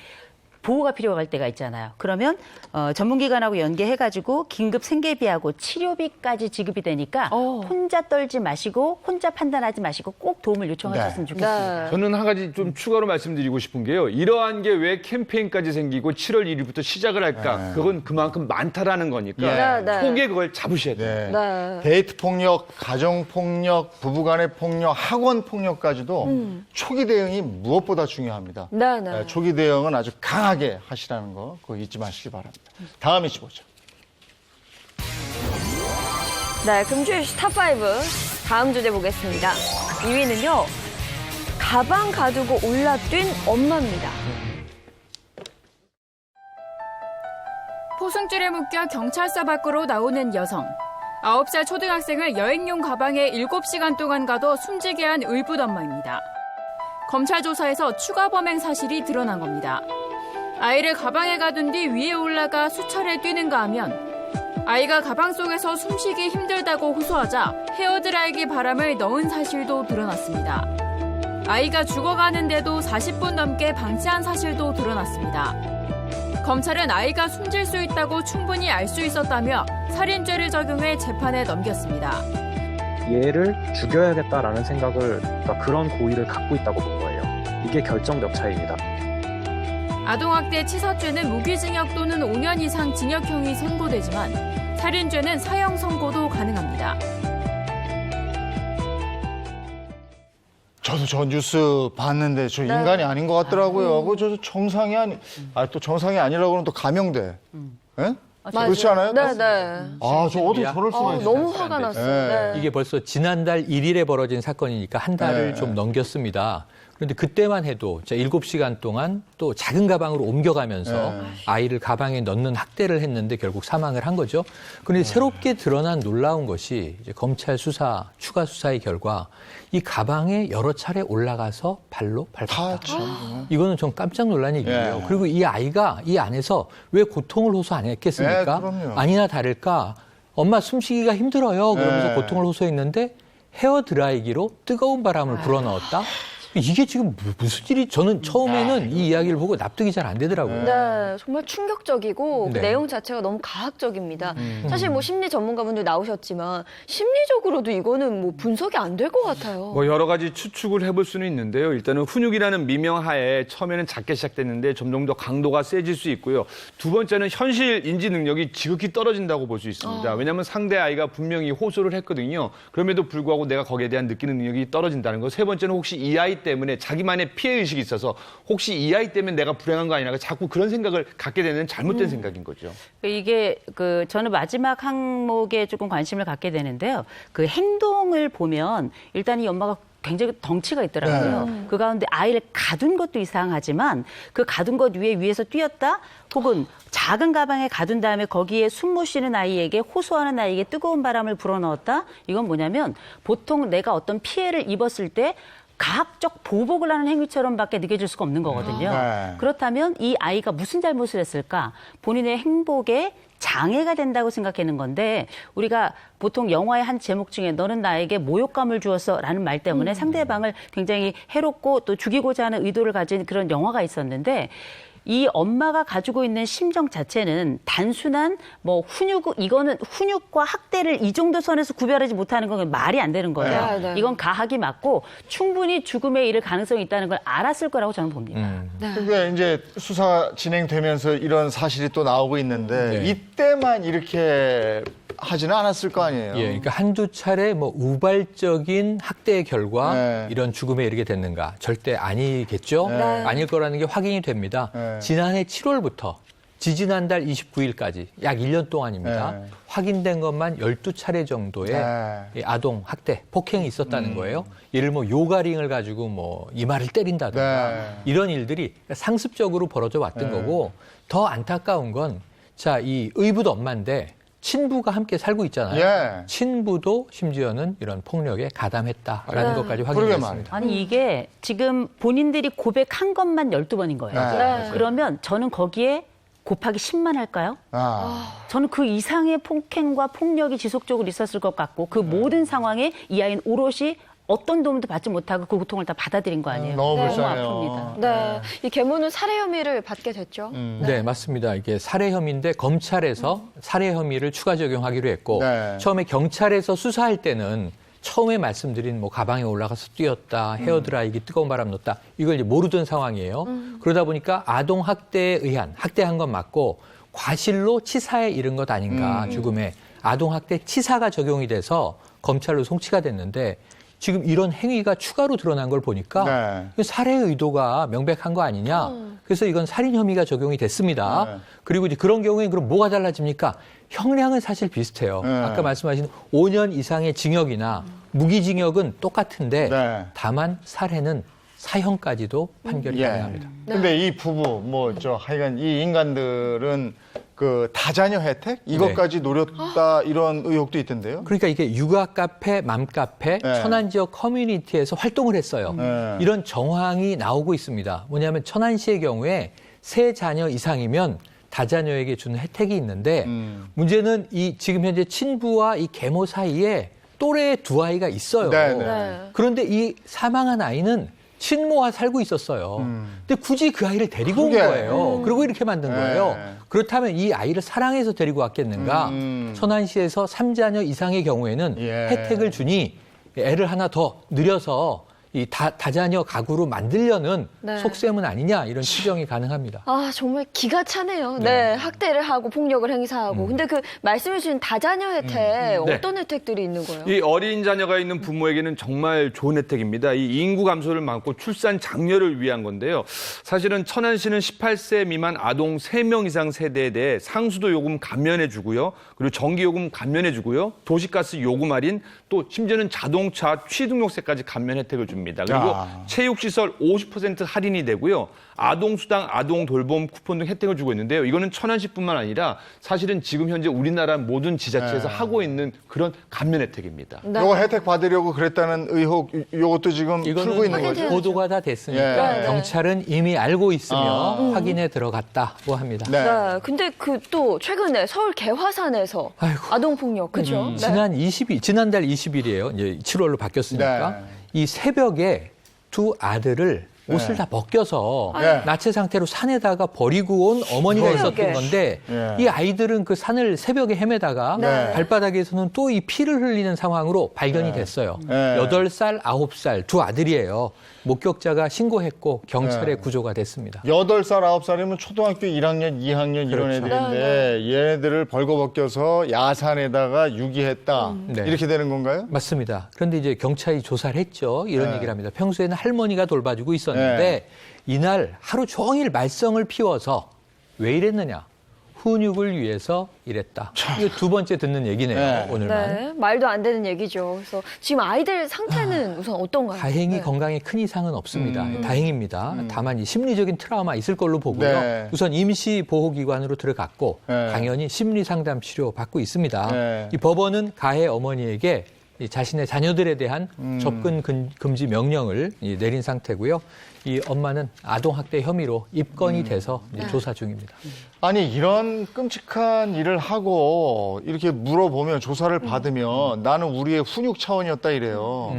보호가 필요할 때가 있잖아요. 그러면 전문기관하고 연계해가지고 긴급 생계비하고 치료비까지 지급이 되니까 혼자 떨지 마시고 혼자 판단하지 마시고 꼭 도움을 요청하셨으면 좋겠습니다. 저는 한 가지 좀 추가로 말씀드리고 싶은 게요. 이러한 게 왜 캠페인까지 생기고 7월 1일부터 시작을 할까? 그건 그만큼 많다라는 거니까 초기에 그걸 잡으셔야 돼요. 데이트 폭력, 가정 폭력, 부부간의 폭력, 학원 폭력까지도 초기 대응이 무엇보다 중요합니다. 초기 대응은 아주 강하게 하시라는 거 그거 잊지 마시기 바랍니다. 다음 이슈 보죠. 네, 금주일 탑5 다음 주제 보겠습니다. 2위는요. 가방 가두고 올라뛴 엄마입니다. 포승줄에 묶여 경찰서 밖으로 나오는 여성. 9살 초등학생을 여행용 가방에 7시간 동안 가둬 숨지게 한 의붓 엄마입니다. 검찰 조사에서 추가 범행 사실이 드러난 겁니다. 아이를 가방에 가둔 뒤 위에 올라가 수차례 뛰는가 하면 아이가 가방 속에서 숨쉬기 힘들다고 호소하자 헤어드라이기 바람을 넣은 사실도 드러났습니다. 아이가 죽어가는데도 40분 넘게 방치한 사실도 드러났습니다. 검찰은 아이가 숨질 수 있다고 충분히 알 수 있었다며 살인죄를 적용해 재판에 넘겼습니다. 얘를 죽여야겠다라는 생각을, 그러니까 그런 고의를 갖고 있다고 본 거예요. 이게 결정력 차이입니다. 아동학대 치사죄는 무기징역 또는 5년 이상 징역형이 선고되지만 살인죄는 사형 선고도 가능합니다. 저도 저 뉴스 봤는데 저 인간이 아닌 것 같더라고요. 그거 저 정상이 또 정상이 아니라고 하면 또 감형돼. 예? 그렇지 않아요? 네. 저 어떻게 저럴 수가 있어요? 너무 화가 났어요. 이게 벌써 지난달 1일에 벌어진 사건이니까 한 달을 좀 넘겼습니다. 그런데 그때만 해도 7시간 동안 또 작은 가방으로 옮겨가면서 아이를 가방에 넣는 학대를 했는데 결국 사망을 한 거죠. 그런데 새롭게 드러난 놀라운 것이 이제 검찰 수사, 추가 수사의 결과 이 가방에 여러 차례 올라가서 발로 밟았다. 이거는 좀 깜짝 놀란 얘기예요. 그리고 이 아이가 이 안에서 왜 고통을 호소 안 했겠습니까? 아니나 다를까 엄마 숨쉬기가 힘들어요. 그러면서 고통을 호소했는데 헤어드라이기로 뜨거운 바람을 불어넣었다? 이게 지금 무슨 일이 저는 처음에는 이 이야기를 보고 납득이 잘 안 되더라고요. 네, 정말 충격적이고 그 내용 자체가 너무 과학적입니다. 사실 뭐 심리 전문가분들 나오셨지만 심리적으로도 이거는 뭐 분석이 안 될 것 같아요. 뭐 여러 가지 추측을 해볼 수는 있는데요. 일단은 훈육이라는 미명하에 처음에는 작게 시작됐는데 점점 더 강도가 세질 수 있고요. 두 번째는 현실 인지 능력이 지극히 떨어진다고 볼 수 있습니다. 왜냐하면 상대 아이가 분명히 호소를 했거든요. 그럼에도 불구하고 내가 거기에 대한 느끼는 능력이 떨어진다는 거. 세 번째는 혹시 이 아이 때문에 자기만의 피해의식이 있어서 혹시 이 아이 때문에 내가 불행한 거 아니라 자꾸 그런 생각을 갖게 되는 잘못된 생각인 거죠. 이게 저는 마지막 항목에 조금 관심을 갖게 되는데요. 그 행동을 보면 일단 이 엄마가 굉장히 덩치가 있더라고요. 그 가운데 아이를 가둔 것도 이상하지만 그 가둔 것 위에서 뛰었다 혹은 작은 가방에 가둔 다음에 거기에 숨 못 쉬는 아이에게 호소하는 아이에게 뜨거운 바람을 불어넣었다. 이건 뭐냐면 보통 내가 어떤 피해를 입었을 때 가학적 보복을 하는 행위처럼밖에 느껴질 수가 없는 거거든요. 그렇다면 이 아이가 무슨 잘못을 했을까? 본인의 행복에 장애가 된다고 생각하는 건데 우리가 보통 영화의 한 제목 중에 너는 나에게 모욕감을 주었어라는 말 때문에 상대방을 굉장히 해롭고 또 죽이고자 하는 의도를 가진 그런 영화가 있었는데 이 엄마가 가지고 있는 심정 자체는 단순한 이거는 훈육과 학대를 이 정도 선에서 구별하지 못하는 건 말이 안 되는 거예요. 이건 가학이 맞고 충분히 죽음에 이를 가능성이 있다는 걸 알았을 거라고 저는 봅니다. 근데 이제 수사 진행되면서 이런 사실이 또 나오고 있는데 이때만 이렇게 하지는 않았을 거 아니에요. 그러니까 한두 차례 우발적인 학대의 결과 이런 죽음에 이르게 됐는가? 절대 아니겠죠. 아닐 거라는 게 확인이 됩니다. 지난해 7월부터 지지난달 29일까지 약 1년 동안입니다. 확인된 것만 12차례 정도의 아동 학대, 폭행이 있었다는 거예요. 예를 요가링을 가지고 이마를 때린다든가 이런 일들이 상습적으로 벌어져 왔던 거고 더 안타까운 건 이 의붓 엄마인데 친부가 함께 살고 있잖아요. 친부도 심지어는 이런 폭력에 가담했다라는 것까지 확인됐습니다. 아니 이게 지금 본인들이 고백한 것만 12번인 거예요. 그러면 저는 거기에 곱하기 10만 할까요? 저는 그 이상의 폭행과 폭력이 지속적으로 있었을 것 같고 그 모든 상황에 이 아이는 오롯이 어떤 도움도 받지 못하고 그 고통을 다 받아들인 거 아니에요? 너무 네. 불쌍해요. 너무 아픕니다. 네. 이 계모는 살해 혐의를 받게 됐죠. 네, 맞습니다. 이게 살해 혐의인데 검찰에서 살해 혐의를 추가 적용하기로 했고 네. 처음에 경찰에서 수사할 때는 처음에 말씀드린 뭐 가방에 올라가서 뛰었다, 헤어드라이기, 뜨거운 바람 넣었다 이걸 이제 모르던 상황이에요. 그러다 보니까 아동 학대에 의한 학대한 건 맞고 과실로 치사에 이른 것 아닌가 죽음에 아동 학대 치사가 적용이 돼서 검찰로 송치가 됐는데 지금 이런 행위가 추가로 드러난 걸 보니까 네. 살해 의도가 명백한 거 아니냐. 그래서 이건 살인 혐의가 적용이 됐습니다. 네. 그리고 이제 그런 경우에 그럼 뭐가 달라집니까? 형량은 사실 비슷해요. 네. 아까 말씀하신 5년 이상의 징역이나 무기징역은 똑같은데 네. 다만 살해는 사형까지도 판결이 가능합니다. 근데 이 부부, 하여간 이 인간들은 그 다자녀 혜택? 이것까지 노렸다 이런 의혹도 있던데요? 그러니까 이게 육아 카페, 맘카페, 네. 천안 지역 커뮤니티에서 활동을 했어요. 이런 정황이 나오고 있습니다. 뭐냐면 천안시의 경우에 3자녀 이상이면 다자녀에게 주는 혜택이 있는데 문제는 이 지금 현재 친부와 이 계모 사이에 또래 2아이가 있어요. 네. 그런데 이 사망한 아이는 친모와 살고 있었어요. 근데 굳이 그 아이를 데리고 온 그게. 거예요. 그리고 이렇게 만든 거예요. 그렇다면 이 아이를 사랑해서 데리고 왔겠는가? 천안시에서 3자녀 이상의 경우에는 혜택을 주니 애를 하나 더 늘려서 이 다자녀 가구로 만들려는 속셈은 아니냐 이런 추정이 가능합니다. 아, 정말 기가 차네요. 네, 학대를 하고 폭력을 행사하고. 근데 그 말씀해 주신 다자녀 혜택 어떤 혜택들이 있는 거예요? 이 어린 자녀가 있는 부모에게는 정말 좋은 혜택입니다. 이 인구 감소를 막고 출산 장려를 위한 건데요. 사실은 천안시는 18세 미만 아동 3명 이상 세대에 대해 상수도 요금 감면해 주고요. 그리고 전기요금 감면해 주고요. 도시가스 요금 할인, 또 심지어는 자동차 취등록세까지 감면 혜택을 줍니다. 그리고 체육시설 50% 할인이 되고요. 아동수당, 아동돌봄 쿠폰 등 혜택을 주고 있는데요. 이거는 천안시뿐만 아니라 사실은 지금 현재 우리나라 모든 지자체에서 하고 있는 그런 감면 혜택입니다. 요거 혜택 받으려고 그랬다는 의혹, 요것도 지금 풀고 있는 거죠? 보도가 다 됐으니까 경찰은 이미 알고 있으며 확인에 들어갔다고 합니다. 네. 근데 그 또 최근에 서울 개화산에서 아동폭력, 그죠? 지난달 20일이에요. 이제 7월로 바뀌었으니까. 이 새벽에 2 아들을 옷을 다 벗겨서 나체 상태로 산에다가 버리고 온 어머니가 있었던 건데 이 아이들은 그 산을 새벽에 헤매다가 발바닥에서는 또 이 피를 흘리는 상황으로 발견이 됐어요. 8살, 9살 2 아들이에요. 목격자가 신고했고 경찰에 구조가 됐습니다. 8살, 9살이면 초등학교 1학년, 2학년 이런 애들인데 얘네들을 벌거벗겨서 야산에다가 유기했다. 이렇게 되는 건가요? 맞습니다. 그런데 이제 경찰이 조사를 했죠. 이런 얘기를 합니다. 평소에는 할머니가 돌봐주고 있었는데 이날 하루 종일 말썽을 피워서 왜 이랬느냐. 훈육을 위해서 이랬다. 이게 2번째 듣는 얘기네요. 오늘만. 네, 말도 안 되는 얘기죠. 그래서 지금 아이들 상태는 우선 어떤가요? 다행히 건강에 큰 이상은 없습니다. 다행입니다. 다만 이 심리적인 트라우마 있을 걸로 보고요. 우선 임시보호기관으로 들어갔고 당연히 심리상담 치료 받고 있습니다. 이 법원은 가해 어머니에게 자신의 자녀들에 대한 접근 금지 명령을 내린 상태고요. 이 엄마는 아동학대 혐의로 입건이 돼서 조사 중입니다. 아니 이런 끔찍한 일을 하고 이렇게 물어보면 조사를 받으면 나는 우리의 훈육 차원이었다 이래요.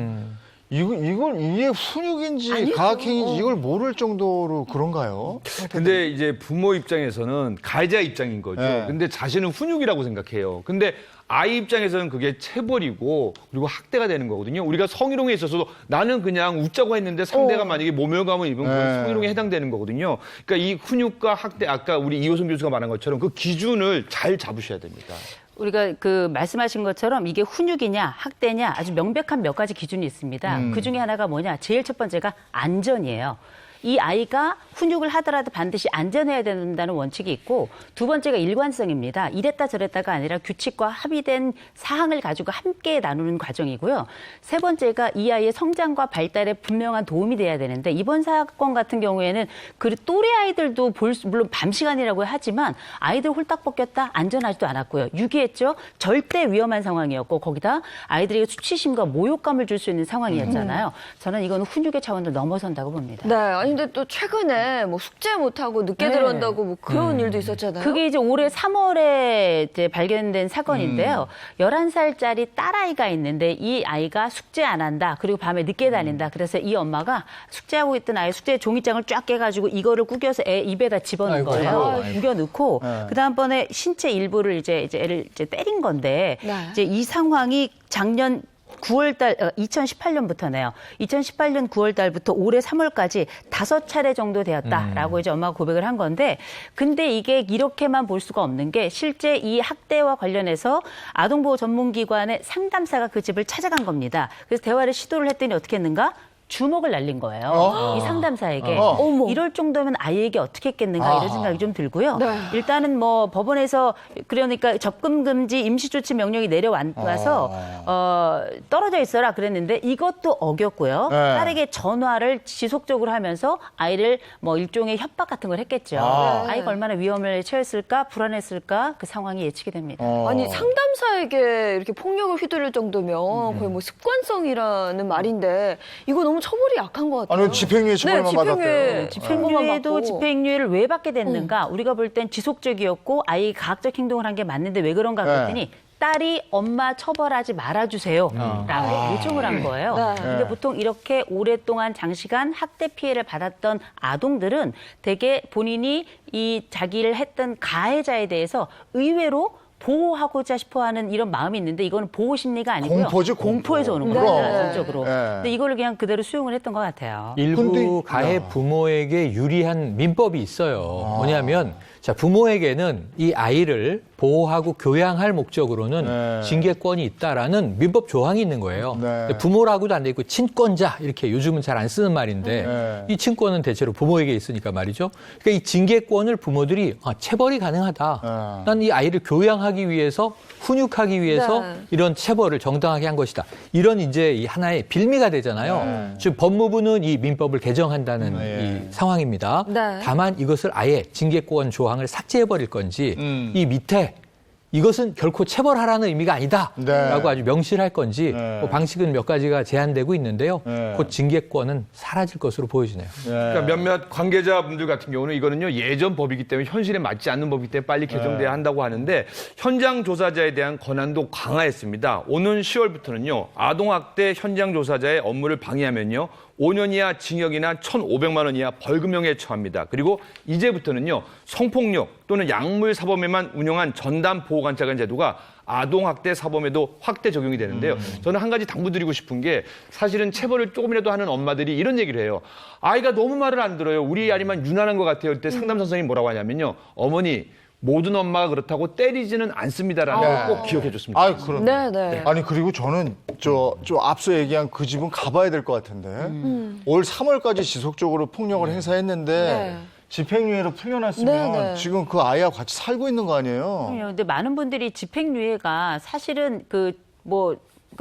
이게 훈육인지 가학행인지 이걸 모를 정도로 그런가요? 근데 이제 부모 입장에서는 가해자 입장인 거죠. 근데 자신은 훈육이라고 생각해요. 근데 아이 입장에서는 그게 체벌이고 그리고 학대가 되는 거거든요. 우리가 성희롱에 있어서도 나는 그냥 웃자고 했는데 상대가 만약에 모멸감을 입은 건 성희롱에 해당되는 거거든요. 그러니까 이 훈육과 학대, 아까 우리 이호선 교수가 말한 것처럼 그 기준을 잘 잡으셔야 됩니다. 우리가 그 말씀하신 것처럼 이게 훈육이냐 학대냐 아주 명백한 몇 가지 기준이 있습니다. 그 중에 하나가 뭐냐? 제일 첫 번째가 안전이에요. 이 아이가 훈육을 하더라도 반드시 안전해야 된다는 원칙이 있고 2번째가 일관성입니다. 이랬다 저랬다가 아니라 규칙과 합의된 사항을 가지고 함께 나누는 과정이고요. 3번째가 이 아이의 성장과 발달에 분명한 도움이 돼야 되는데 이번 사건 같은 경우에는 그 또래 아이들도 물론 밤 시간이라고 하지만 아이들 홀딱 벗겼다 안전하지도 않았고요. 유기했죠. 절대 위험한 상황이었고 거기다 아이들에게 수치심과 모욕감을 줄 수 있는 상황이었잖아요. 저는 이거는 훈육의 차원을 넘어선다고 봅니다. 네, 아니 아니 근데 또 최근에 뭐 숙제 못하고 늦게 네. 들어온다고 뭐 그런 일도 있었잖아요. 그게 이제 올해 3월에 이제 발견된 사건인데요. 11살짜리 딸아이가 있는데 이 아이가 숙제 안 한다. 그리고 밤에 늦게 다닌다. 그래서 이 엄마가 숙제하고 있던 아이 숙제 종이장을 쫙 깨가지고 이거를 구겨서 애 입에다 집어넣은 거예요. 구겨 넣고 그다음번에 신체 일부를 이제 애를 이제 때린 건데 이제 이 상황이 작년 9월달 2018년부터네요. 2018년 9월달부터 올해 3월까지 5차례 정도 되었다라고 이제 엄마가 고백을 한 건데, 근데 이게 이렇게만 볼 수가 없는 게 실제 이 학대와 관련해서 아동보호 전문기관의 상담사가 그 집을 찾아간 겁니다. 그래서 대화를 시도를 했더니 어떻게 했는가? 주먹을 날린 거예요. 이 상담사에게. 이럴 정도면 아이에게 어떻게 했겠는가 이런 생각이 좀 들고요. 일단은 뭐 법원에서 그러니까 접근 금지 임시조치 명령이 내려와서 떨어져 있어라 그랬는데 이것도 어겼고요. 딸에게 전화를 지속적으로 하면서 아이를 뭐 일종의 협박 같은 걸 했겠죠. 아이가 얼마나 위험을 처했을까 불안했을까 그 상황이 예측이 됩니다. 아니 상담사에게 이렇게 폭력을 휘두를 정도면 거의 뭐 습관성이라는 말인데 이거 너무 처벌이 약한 것 같아요. 아니 집행유예 처벌만 받았대요. 집행유예도 집행유예를 왜 받게 됐는가? 우리가 볼 땐 지속적이었고 아이 가학적 행동을 한 게 맞는데 왜 그런가 했더니 딸이 엄마 처벌하지 말아주세요 라고 요청을 한 거예요. 근데 보통 이렇게 오랫동안 장시간 학대 피해를 받았던 아동들은 대개 본인이 이 자기를 했던 가해자에 대해서 의외로 보호하고자 싶어하는 이런 마음이 있는데 이거는 보호 심리가 아니고요. 공포죠, 공포에서 오는 거예요. 기본적으로. 근데 이거를 그냥 그대로 수용을 했던 것 같아요. 일부 가해 부모에게 유리한 민법이 있어요. 뭐냐면 자 부모에게는 이 아이를 보호하고 교양할 목적으로는 징계권이 있다라는 민법 조항이 있는 거예요. 부모라고도 안 돼 있고 친권자 이렇게 요즘은 잘 안 쓰는 말인데 이 친권은 대체로 부모에게 있으니까 말이죠. 그러니까 이 징계권을 부모들이 체벌이 가능하다. 난 이 아이를 교양하기 위해서 훈육하기 위해서 이런 체벌을 정당하게 한 것이다. 이런 이제 이 하나의 빌미가 되잖아요. 즉 법무부는 이 민법을 개정한다는 이 상황입니다. 다만 이것을 아예 징계권 조항을 삭제해버릴 건지 이 밑에 이것은 결코 체벌하라는 의미가 아니다라고 아주 명시를 할 건지 뭐 방식은 몇 가지가 제한되고 있는데요. 곧 징계권은 사라질 것으로 보여지네요. 그러니까 몇몇 관계자분들 같은 경우는 이거는요 예전 법이기 때문에 현실에 맞지 않는 법이기 때문에 빨리 개정돼야 한다고 하는데 현장 조사자에 대한 권한도 강화했습니다. 오는 10월부터는요 아동학대 현장 조사자의 업무를 방해하면요 5년 이하 징역이나 1,500만 원 이하 벌금형에 처합니다. 그리고 이제부터는요 성폭력 또는 약물 사범에만 운영한 전담 보호관찰관 제도가 아동학대 사범에도 확대 적용이 되는데요. 저는 한 가지 당부드리고 싶은 게 사실은 체벌을 조금이라도 하는 엄마들이 이런 얘기를 해요. 아이가 너무 말을 안 들어요. 우리 아이만 유난한 것 같아요. 그때 상담 선생님이 뭐라고 하냐면요. 어머니 모든 엄마가 그렇다고 때리지는 않습니다라는 걸 꼭 기억해 줬습니다. 아, 그럼. 아니 그리고 저는 저 앞서 얘기한 그 집은 가봐야 될 것 같은데 올 3월까지 지속적으로 폭력을 행사했는데 집행유예로 풀려났으면 지금 그 아이하고 같이 살고 있는 거 아니에요? 근데 많은 분들이 집행유예가 사실은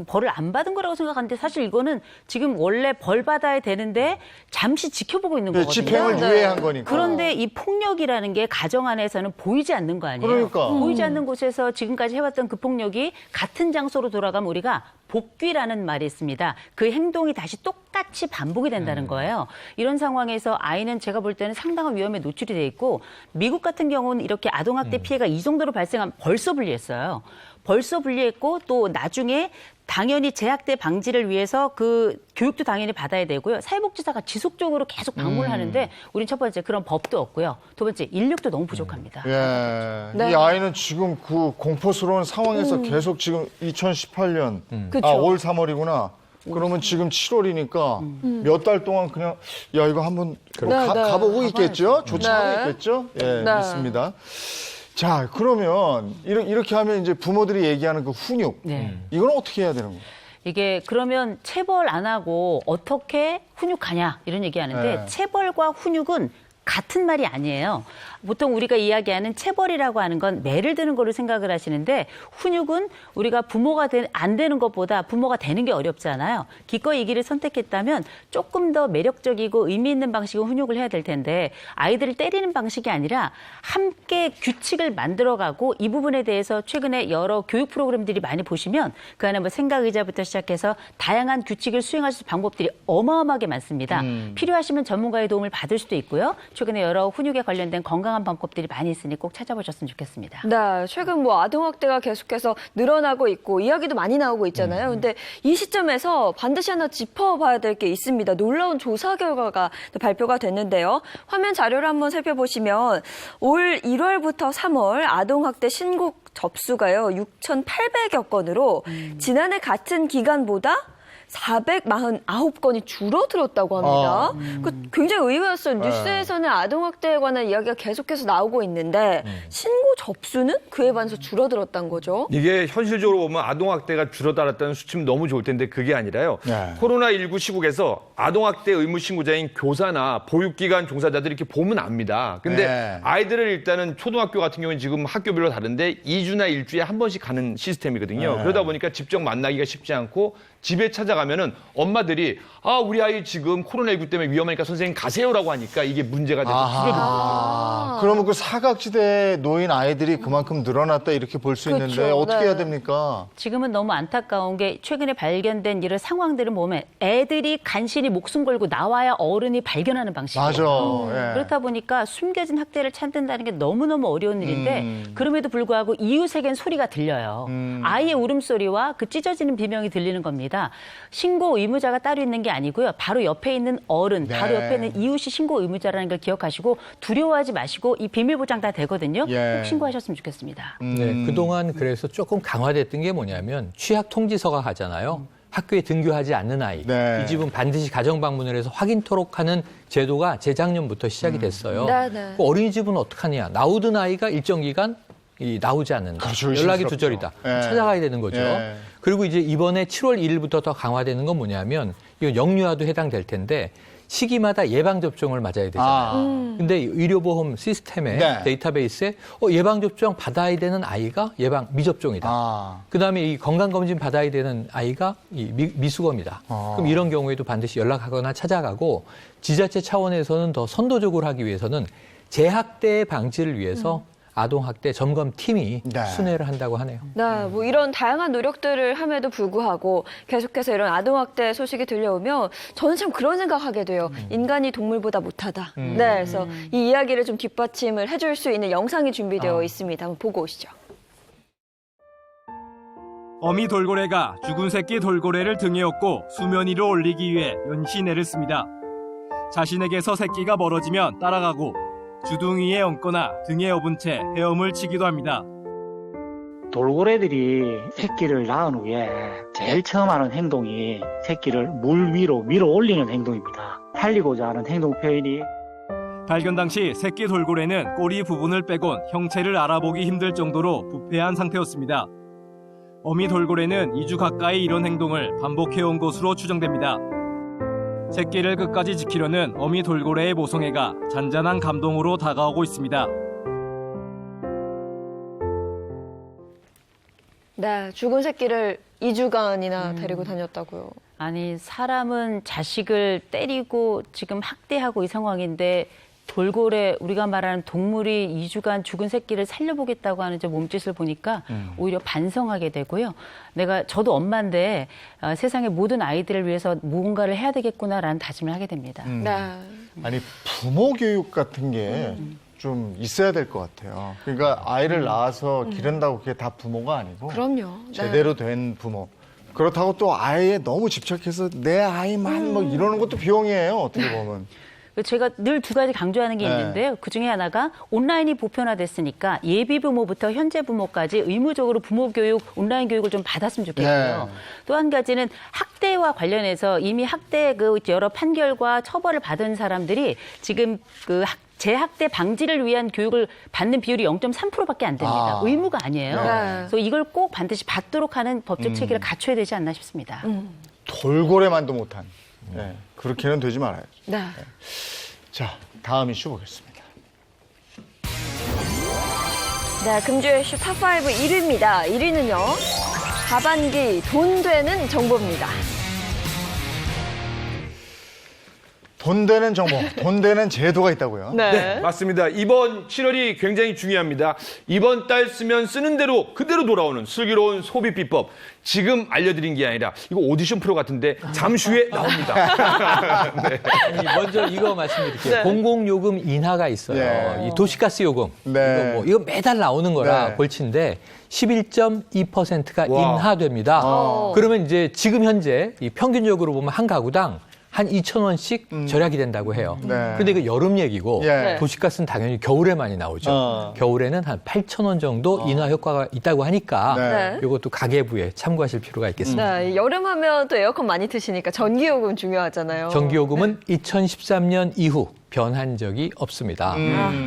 벌을 안 받은 거라고 생각하는데 사실 이거는 지금 원래 벌 받아야 되는데 잠시 지켜보고 있는 거거든요. 집행을 유예한 거니까. 그런데 이 폭력이라는 게 가정 안에서는 보이지 않는 거 아니에요? 그러니까. 보이지 않는 곳에서 지금까지 해왔던 그 폭력이 같은 장소로 돌아가면 우리가 복귀라는 말이 있습니다. 그 행동이 다시 똑같이 반복이 된다는 거예요. 이런 상황에서 아이는 제가 볼 때는 상당한 위험에 노출이 돼 있고 미국 같은 경우는 이렇게 아동학대 피해가 이 정도로 발생하면 벌써 분리했어요. 벌써 분리했고 또 나중에 당연히 재학대 방지를 위해서 그 교육도 당연히 받아야 되고요. 사회복지사가 지속적으로 계속 방문을 하는데 우린 첫 번째 그런 법도 없고요. 두 번째 인력도 너무 부족합니다. 이 아이는 지금 그 공포스러운 상황에서 계속 지금 2018년 올 3월이구나. 그러면 지금 7월이니까 몇 달 동안 그냥 야 이거 한번 가보고 있겠죠? 조치하고 있겠죠? 있습니다. 자, 그러면 이렇게 하면 이제 부모들이 얘기하는 그 훈육, 이건 어떻게 해야 되는 거예요? 이게 그러면 체벌 안 하고 어떻게 훈육하냐 이런 얘기하는데 체벌과 훈육은 같은 말이 아니에요. 보통 우리가 이야기하는 체벌이라고 하는 건 매를 드는 거로 생각을 하시는데 훈육은 우리가 부모가 안 되는 것보다 부모가 되는 게 어렵잖아요. 기꺼이 이 길을 선택했다면 조금 더 매력적이고 의미 있는 방식으로 훈육을 해야 될 텐데 아이들을 때리는 방식이 아니라 함께 규칙을 만들어가고 이 부분에 대해서 최근에 여러 교육 프로그램들이 많이 보시면 그 안에 뭐 생각의자부터 시작해서 다양한 규칙을 수행할 수 있는 방법들이 어마어마하게 많습니다. 필요하시면 전문가의 도움을 받을 수도 있고요. 최근에 여러 훈육에 관련된 건강한 방법들이 많이 있으니 꼭 찾아보셨으면 좋겠습니다. 네, 최근 뭐 아동학대가 계속해서 늘어나고 있고 이야기도 많이 나오고 있잖아요. 근데 이 시점에서 반드시 하나 짚어봐야 될 게 있습니다. 놀라운 조사 결과가 발표가 됐는데요. 화면 자료를 한번 살펴보시면 올 1월부터 3월 아동학대 신고 접수가요. 6,800여 건으로 지난해 같은 기간보다 449건이 줄어들었다고 합니다. 굉장히 의외였어요. 뉴스에서는 아동학대에 관한 이야기가 계속해서 나오고 있는데 신고 접수는 그에 반해서 줄어들었다는 거죠. 이게 현실적으로 보면 아동학대가 줄어들었다는 수치는 너무 좋을 텐데 그게 아니라요. 코로나19 시국에서 아동학대 의무 신고자인 교사나 보육기관 종사자들이 이렇게 보면 압니다. 근데 아이들을 일단은 초등학교 같은 경우는 지금 학교별로 다른데 2주나 일주일에 한 번씩 가는 시스템이거든요. 그러다 보니까 직접 만나기가 쉽지 않고 집에 찾아가면은 엄마들이 우리 아이 지금 코로나19 때문에 위험하니까 선생님 가세요라고 하니까 이게 문제가 돼서 줄어들거든요. 그러면 그 사각지대에 놓인 아이들이 그만큼 늘어났다 이렇게 볼 수 있는데 어떻게 해야 됩니까? 지금은 너무 안타까운 게 최근에 발견된 이런 상황들은 보면 애들이 간신히 목숨 걸고 나와야 어른이 발견하는 방식이에요. 맞아. 그렇다 보니까 숨겨진 학대를 찾는다는 게 너무너무 어려운 일인데 그럼에도 불구하고 이웃에겐 소리가 들려요. 아이의 울음소리와 그 찢어지는 비명이 들리는 겁니다. 신고 의무자가 따로 있는 게 아니고요. 바로 옆에 있는 어른, 바로 옆에 있는 이웃이 신고 의무자라는 걸 기억하시고 두려워하지 마시고 이 비밀 보장 다 되거든요. 꼭 신고하셨으면 좋겠습니다. 네, 그동안 그래서 조금 강화됐던 게 뭐냐면 취약 통지서가 가잖아요. 학교에 등교하지 않는 아이. 이 집은 반드시 가정 방문을 해서 확인토록 하는 제도가 재작년부터 시작이 됐어요. 그 어린이집은 어떡하냐. 나오던 아이가 일정 기간 나오지 않는다. 그렇죠, 연락이 두절이다. 찾아가야 되는 거죠. 그리고 이제 이번에 7월 1일부터 더 강화되는 건 뭐냐면 이건 영유아도 해당될 텐데 시기마다 예방접종을 맞아야 되잖아요. 근데 의료보험 시스템의 데이터베이스에 예방접종 받아야 되는 아이가 미접종이다. 그다음에 이 건강검진 받아야 되는 아이가 미수검이다. 그럼 이런 경우에도 반드시 연락하거나 찾아가고 지자체 차원에서는 더 선도적으로 하기 위해서는 재학대 방지를 위해서 아동학대 점검팀이 순회를 한다고 하네요. 네, 뭐 이런 다양한 노력들을 함에도 불구하고 계속해서 이런 아동학대 소식이 들려오면 저는 참 그런 생각하게 돼요. 인간이 동물보다 못하다. 네, 그래서 이 이야기를 좀 뒷받침을 해줄 수 있는 영상이 준비되어 있습니다. 한번 보고 오시죠. 어미 돌고래가 죽은 새끼 돌고래를 등에 업고 수면 위로 올리기 위해 연신애를 씁니다. 자신에게서 새끼가 멀어지면 따라가고 주둥이에 얹거나 등에 업은 채 헤엄을 치기도 합니다. 돌고래들이 새끼를 낳은 후에 제일 처음 하는 행동이 새끼를 물 위로 올리는 행동입니다. 살리고자 하는 행동 표현이 발견 당시 새끼 돌고래는 꼬리 부분을 빼곤 형체를 알아보기 힘들 정도로 부패한 상태였습니다. 어미 돌고래는 2주 가까이 이런 행동을 반복해온 것으로 추정됩니다. 새끼를 끝까지 지키려는 어미 돌고래의 모성애가 잔잔한 감동으로 다가오고 있습니다. 네, 죽은 새끼를 2주간이나 데리고 다녔다고요. 아니, 사람은 자식을 때리고 지금 학대하고 이 상황인데 돌고래, 우리가 말하는 동물이 2주간 죽은 새끼를 살려보겠다고 하는 저 몸짓을 보니까 오히려 반성하게 되고요. 저도 엄마인데 세상의 모든 아이들을 위해서 무언가를 해야 되겠구나라는 다짐을 하게 됩니다. 아니, 부모 교육 같은 게 좀 있어야 될 것 같아요. 그러니까 아이를 낳아서 기른다고 그게 다 부모가 아니고 그럼요. 제대로 된 부모. 그렇다고 또 아이에 너무 집착해서 내 아이만 뭐 이러는 것도 비용이에요. 어떻게 보면. 제가 늘 두 가지 강조하는 게 있는데요. 그중에 하나가 온라인이 보편화됐으니까 예비 부모부터 현재 부모까지 의무적으로 부모 교육, 온라인 교육을 좀 받았으면 좋겠고요. 또 한 가지는 학대와 관련해서 이미 학대 여러 판결과 처벌을 받은 사람들이 지금 재학대 방지를 위한 교육을 받는 비율이 0.3%밖에 안 됩니다. 의무가 아니에요. 그래서 이걸 꼭 반드시 받도록 하는 법적 체계를 갖춰야 되지 않나 싶습니다. 돌고래만도 못한. 그렇게는 되지 말아야죠. 자, 다음 이슈 보겠습니다. 네, 금주의 이슈 탑5 1위입니다. 1위는요. 하반기 돈 되는 정보입니다. 돈 되는 정보, 돈 되는 제도가 있다고요? 네, 맞습니다. 이번 7월이 굉장히 중요합니다. 이번 달 쓰면 쓰는 대로 그대로 돌아오는 슬기로운 소비 비법. 지금 알려드린 게 아니라 이거 오디션 프로 같은데 잠시 후에 나옵니다. 네. 먼저 이거 말씀드릴게요. 네. 공공요금 인하가 있어요. 네. 이 도시가스 요금. 네. 이거 매달 나오는 거라 네. 골치인데 11.2%가 와. 인하됩니다. 그러면 이제 지금 현재 이 평균적으로 보면 한 가구당 한 2,000원씩 절약이 된다고 해요. 네. 그런데 이거 여름 얘기고 예. 도시가스는 당연히 겨울에 많이 나오죠. 겨울에는 한 8,000원 정도 인하 효과가 있다고 하니까 네. 이것도 가계부에 참고하실 필요가 있겠습니다. 네, 여름 하면 또 에어컨 많이 트시니까 전기요금 중요하잖아요. 전기요금은 2013년 이후 변한 적이 없습니다.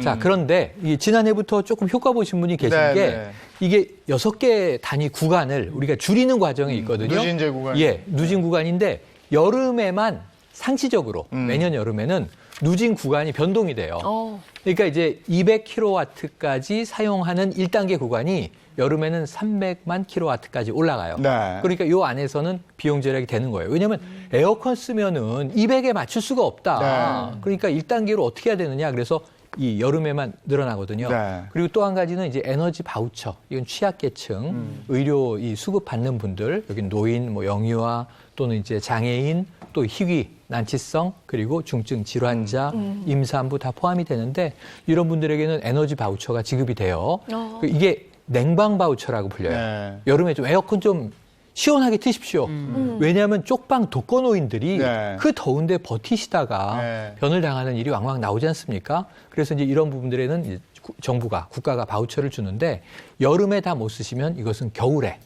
자, 그런데 이 지난해부터 조금 효과 보신 분이 계신 네, 게 네. 이게 6개 단위 구간을 우리가 줄이는 과정이 있거든요. 누진제 구간. 예, 누진 구간인데 여름에만 상시적으로 매년 여름에는 누진 구간이 변동이 돼요. 그러니까 이제 200kW까지 사용하는 1단계 구간이 여름에는 300만 kW까지 올라가요. 네. 그러니까 이 안에서는 비용 절약이 되는 거예요. 왜냐하면 에어컨 쓰면은 200에 맞출 수가 없다. 네. 그러니까 1단계로 어떻게 해야 되느냐. 그래서 이 여름에만 늘어나거든요. 네. 그리고 또 한 가지는 이제 에너지 바우처. 이건 취약계층, 의료 이 수급 받는 분들, 여기 노인, 뭐 영유아 또는 이제 장애인, 또 희귀, 난치성, 그리고 중증 질환자, 임산부 다 포함이 되는데 이런 분들에게는 에너지 바우처가 지급이 돼요. 이게 냉방 바우처라고 불려요. 네. 여름에 좀 에어컨 좀 시원하게 트십시오. 왜냐하면 쪽방 독거노인들이 네. 그 더운데 버티시다가 네. 변을 당하는 일이 왕왕 나오지 않습니까? 그래서 이제 이런 부분들에는 이제 정부가, 국가가 바우처를 주는데 여름에 다 못 쓰시면 이것은 겨울에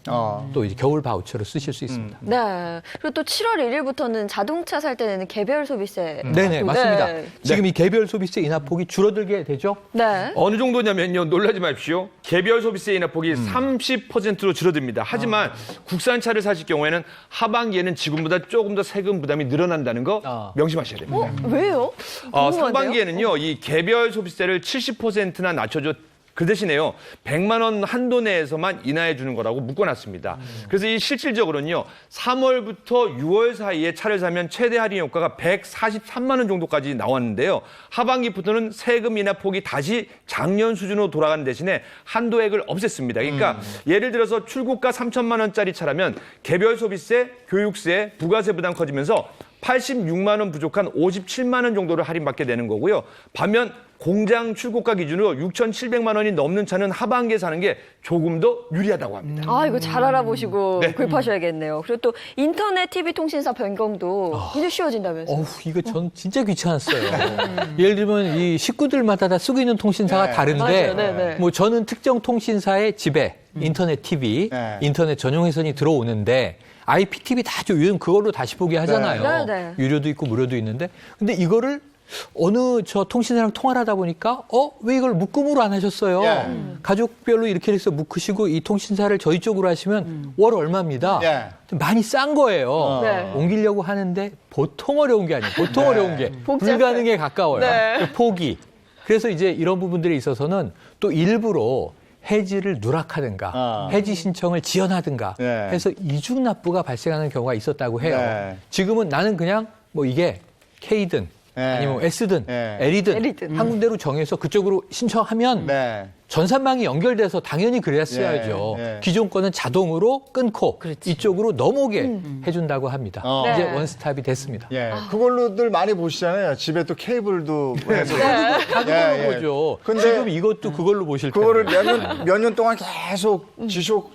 또 이제 겨울 바우처를 쓰실 수 있습니다. 네. 그리고 또 7월 1일부터는 자동차 살 때 내는 개별 소비세. 네네, 맞습니다. 네. 지금 이 개별 소비세 인하폭이 줄어들게 되죠? 네. 어느 정도냐면요. 놀라지 마십시오. 개별 소비세 인하폭이 30%로 줄어듭니다. 하지만 국산차를 사실 경우에는 하반기에는 지금보다 조금 더 세금 부담이 늘어난다는 거 명심하셔야 됩니다. 왜요? 궁금한데요? 상반기에는요. 이 개별 소비세를 70%나 낮춰줘. 그 대신에요, 100만 원 한도 내에서만 인하해 주는 거라고 묶어놨습니다. 그래서 이 실질적으로는요, 3월부터 6월 사이에 차를 사면 최대 할인 효과가 143만 원 정도까지 나왔는데요. 하반기부터는 세금 인하 폭이 다시 작년 수준으로 돌아가는 대신에 한도액을 없앴습니다. 그러니까 예를 들어서 출고가 3천만 원짜리 차라면 개별 소비세, 교육세, 부가세 부담 커지면서 86만 원 부족한 57만 원 정도를 할인받게 되는 거고요. 반면 공장 출고가 기준으로 6,700만 원이 넘는 차는 하반기에 사는 게 조금 더 유리하다고 합니다. 아, 이거 잘 알아보시고 네. 구입하셔야겠네요. 그리고 또 인터넷 TV 통신사 변경도 이제 쉬워진다면서요. 어우, 이거 전 진짜 귀찮았어요. 예를 들면 이 식구들마다 다 쓰고 있는 통신사가 네. 다른데 맞아요. 네, 네. 뭐 저는 특정 통신사의 집에 인터넷 TV, 네. 인터넷 전용 회선이 들어오는데 IPTV 다 요즘 그걸로 다시 보게 하잖아요. 네, 네. 유료도 있고 무료도 있는데 근데 이거를 어느 저 통신사랑 통화를 하다 보니까 왜 이걸 묶음으로 안 하셨어요? 예. 가족별로 이렇게 해서 묶으시고 이 통신사를 저희 쪽으로 하시면 월 얼마입니다. 예. 많이 싼 거예요. 네. 옮기려고 하는데 보통 어려운 게 아니에요. 보통 네. 어려운 게 복잡해. 불가능에 가까워요. 네. 그 폭이. 그래서 이제 이런 부분들에 있어서는 또 일부러 해지를 누락하든가 해지 신청을 지연하든가 네. 해서 이중 납부가 발생하는 경우가 있었다고 해요. 네. 지금은 나는 그냥 뭐 이게 K든 네. 아니면 S든 네. L이든 한 군데로 정해서 그쪽으로 신청하면 네. 전산망이 연결돼서 당연히 그랬어야죠. 예, 예. 기존 거는 자동으로 끊고 그렇지. 이쪽으로 넘어오게 해준다고 합니다. 이제 네. 원스톱이 됐습니다. 예, 그걸로들 많이 보시잖아요. 집에 또 케이블도 해서. 다 그걸로 예, 예. 보죠. 근데 지금 이것도 그걸로 보실 그거를 텐데. 몇 년 동안 계속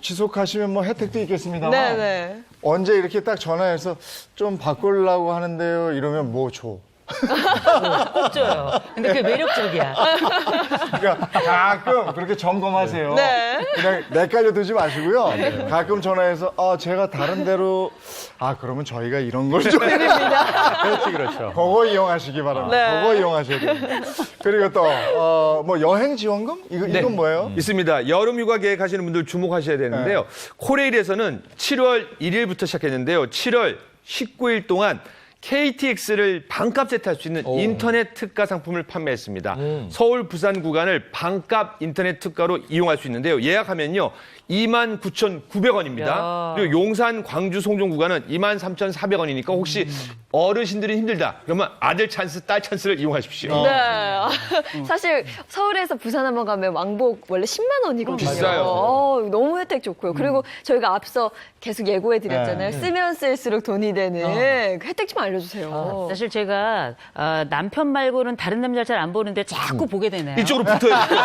지속하시면 뭐 혜택도 있겠습니다만 네, 네. 언제 이렇게 딱 전화해서 좀 바꾸려고 하는데요 이러면 뭐 줘. 꼭 줘요. 근데 그게 매력적이야. 그러니까 가끔 그렇게 점검하세요. 네. 그냥 헷갈려 두지 마시고요. 가끔 전화해서 제가 다른 데로 그러면 저희가 이런 걸 좀 드립니다. 그렇지, 그렇죠. 그거 이용하시기 바랍니다. 네. 그거 이용하셔야 됩니다. 그리고 또 뭐 여행 지원금? 이건 뭐예요? 있습니다. 여름 휴가 계획하시는 분들 주목하셔야 되는데요. 네. 코레일에서는 7월 1일부터 시작했는데요. 7월 19일 동안 KTX를 반값에 탈 수 있는 인터넷 특가 상품을 판매했습니다. 서울, 부산 구간을 반값 인터넷 특가로 이용할 수 있는데요. 예약하면요. 29,900원입니다. 그리고 용산, 광주, 송정 구간은 23,400원이니까 혹시 어르신들이 힘들다. 그러면 아들 찬스, 딸 찬스를 이용하십시오. 네. 사실 서울에서 부산 한번 가면 왕복 원래 10만 원이거든요. 비싸요. 너무 혜택 좋고요. 그리고 저희가 앞서 계속 예고해드렸잖아요. 쓰면 쓸수록 돈이 되는 그 혜택 좀 알려주세요. 사실 제가 남편 말고는 다른 남자를 잘 안 보는데 자꾸 보게 되네요. 이쪽으로 붙어야 돼요.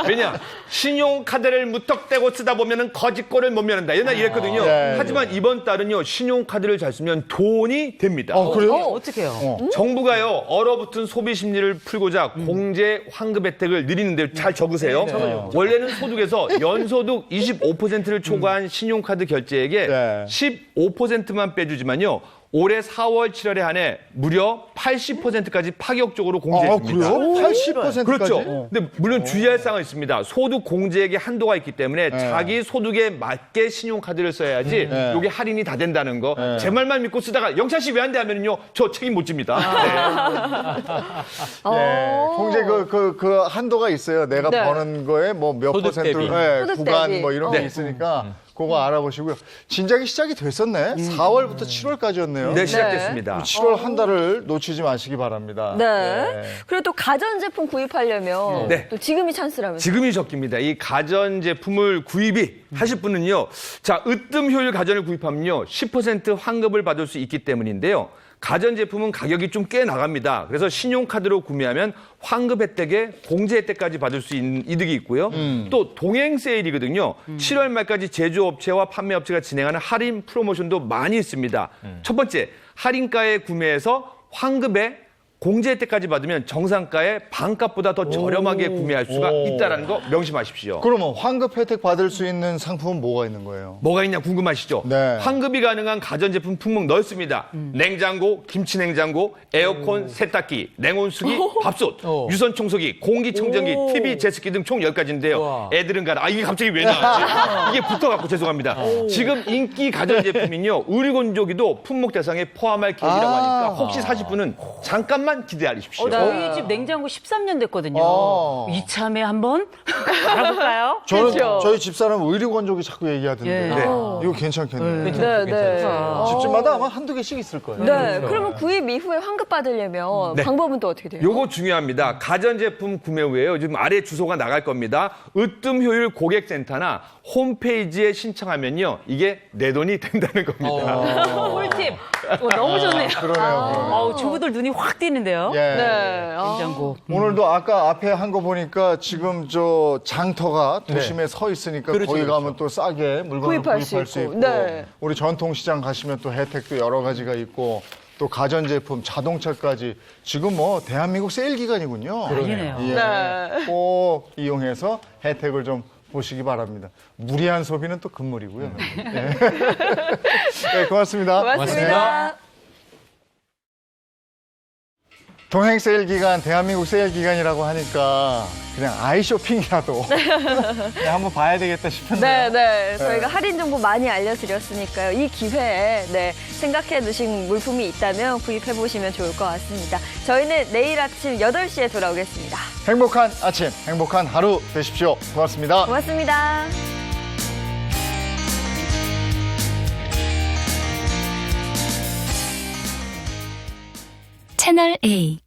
왜냐? 신용카드를 무턱대고 쓰다 보면은 거짓골을 못 면한다. 옛날 이랬거든요. 하지만 이번 달은요, 신용카드를 잘 쓰면 돈이 됩니다. 그래요? 어떻게 해요? 정부가요, 얼어붙은 소비 심리를 풀고자 공제 환급 혜택을 늘리는데 잘 적으세요. 원래는 소득에서 연소득 25%를 초과한 신용카드 결제액에 15%만 빼주지만요. 올해 4월, 7월에 한해 무려 80%까지 파격적으로 공제했습니다. 그래요? 80%까지? 그렇죠. 근데 물론 주의할 사항은 있습니다. 소득 공제액의 한도가 있기 때문에 자기 소득에 맞게 신용카드를 써야지 이게 할인이 다 된다는 거. 제 말만 믿고 쓰다가 영찬 씨 왜 안 돼 하면요. 저 책임 못 집니다. 공제 그 한도가 있어요. 내가 버는 거에 뭐 몇 퍼센트 구간 뭐 이런 게 있으니까 그거 알아보시고요. 진작에 시작이 됐었네. 4월부터 7월까지였네요. 네, 시작됐습니다. 7월 한 달을 놓치지 마시기 바랍니다. 네. 그리고 또 가전제품 구입하려면 또 지금이 찬스라면서요. 지금이 적기입니다. 이 가전제품을 하실 분은요. 자, 으뜸 효율 가전을 구입하면요. 10% 환급을 받을 수 있기 때문인데요. 가전제품은 가격이 좀 꽤 나갑니다. 그래서 신용카드로 구매하면 환급 혜택에 공제 혜택까지 받을 수 있는 이득이 있고요. 또 동행 세일이거든요. 7월 말까지 제조업체와 판매업체가 진행하는 할인 프로모션도 많이 있습니다. 첫 번째, 할인가에 구매해서 환급에 공제 혜택까지 받으면 정상가의 반값보다 더 저렴하게 구매할 수가 있다는 거 명심하십시오. 그러면 환급 혜택 받을 수 있는 상품은 뭐가 있는 거예요? 뭐가 있냐 궁금하시죠? 환급이 가능한 가전제품 품목 넓습니다. 냉장고, 김치냉장고, 에어컨, 세탁기, 냉온수기, 밥솥, 유선청소기, 공기청정기, TV, 제습기 등 총 10가지인데요. 애들은 가라. 이게 갑자기 왜 나왔지? 이게 붙어갖고 죄송합니다. 지금 인기 가전제품은요. 의료건조기도 품목 대상에 포함할 계획이라고 하니까 혹시 사실 분은 잠깐만 기대하십시오. 저희 집 냉장고 13년 됐거든요. 이참에 한번 알아볼까요? 저희 집사람 의료건조기 자꾸 얘기하던데 이거 괜찮겠네요. 집집마다 아마 한두 개씩 있을 거예요. 그러면 구입 이후에 환급 받으려면 방법은 또 어떻게 돼요? 요거 중요합니다. 가전제품 구매 후에요. 지금 아래 주소가 나갈 겁니다. 으뜸 효율 고객센터나 홈페이지에 신청하면요. 이게 내 돈이 된다는 겁니다. 꿀팁. 너무 좋네요. 그러네요. 주부들 눈이 확 띄는데요. 냉장고. 오늘도 아까 앞에 한 거 보니까 지금 저 장터가 도심에 서 있으니까 거기 가면 또 싸게 물건을 구입할 수 있고 우리 전통시장 가시면 또 혜택도 여러 가지가 있고 또 가전제품, 자동차까지 지금 뭐 대한민국 세일 기간이군요. 그러네요. 꼭 이용해서 혜택을 좀 보시기 바랍니다. 무리한 소비는 또 금물이고요. 고맙습니다. 고맙습니다. 동행 세일 기간, 대한민국 세일 기간이라고 하니까 그냥 아이 쇼핑이라도 그냥 한번 봐야 되겠다 싶은데요. 저희가 할인 정보 많이 알려드렸으니까요. 이 기회에 생각해 두신 물품이 있다면 구입해 보시면 좋을 것 같습니다. 저희는 내일 아침 8시에 돌아오겠습니다. 행복한 아침, 행복한 하루 되십시오. 고맙습니다. 고맙습니다. 채널 A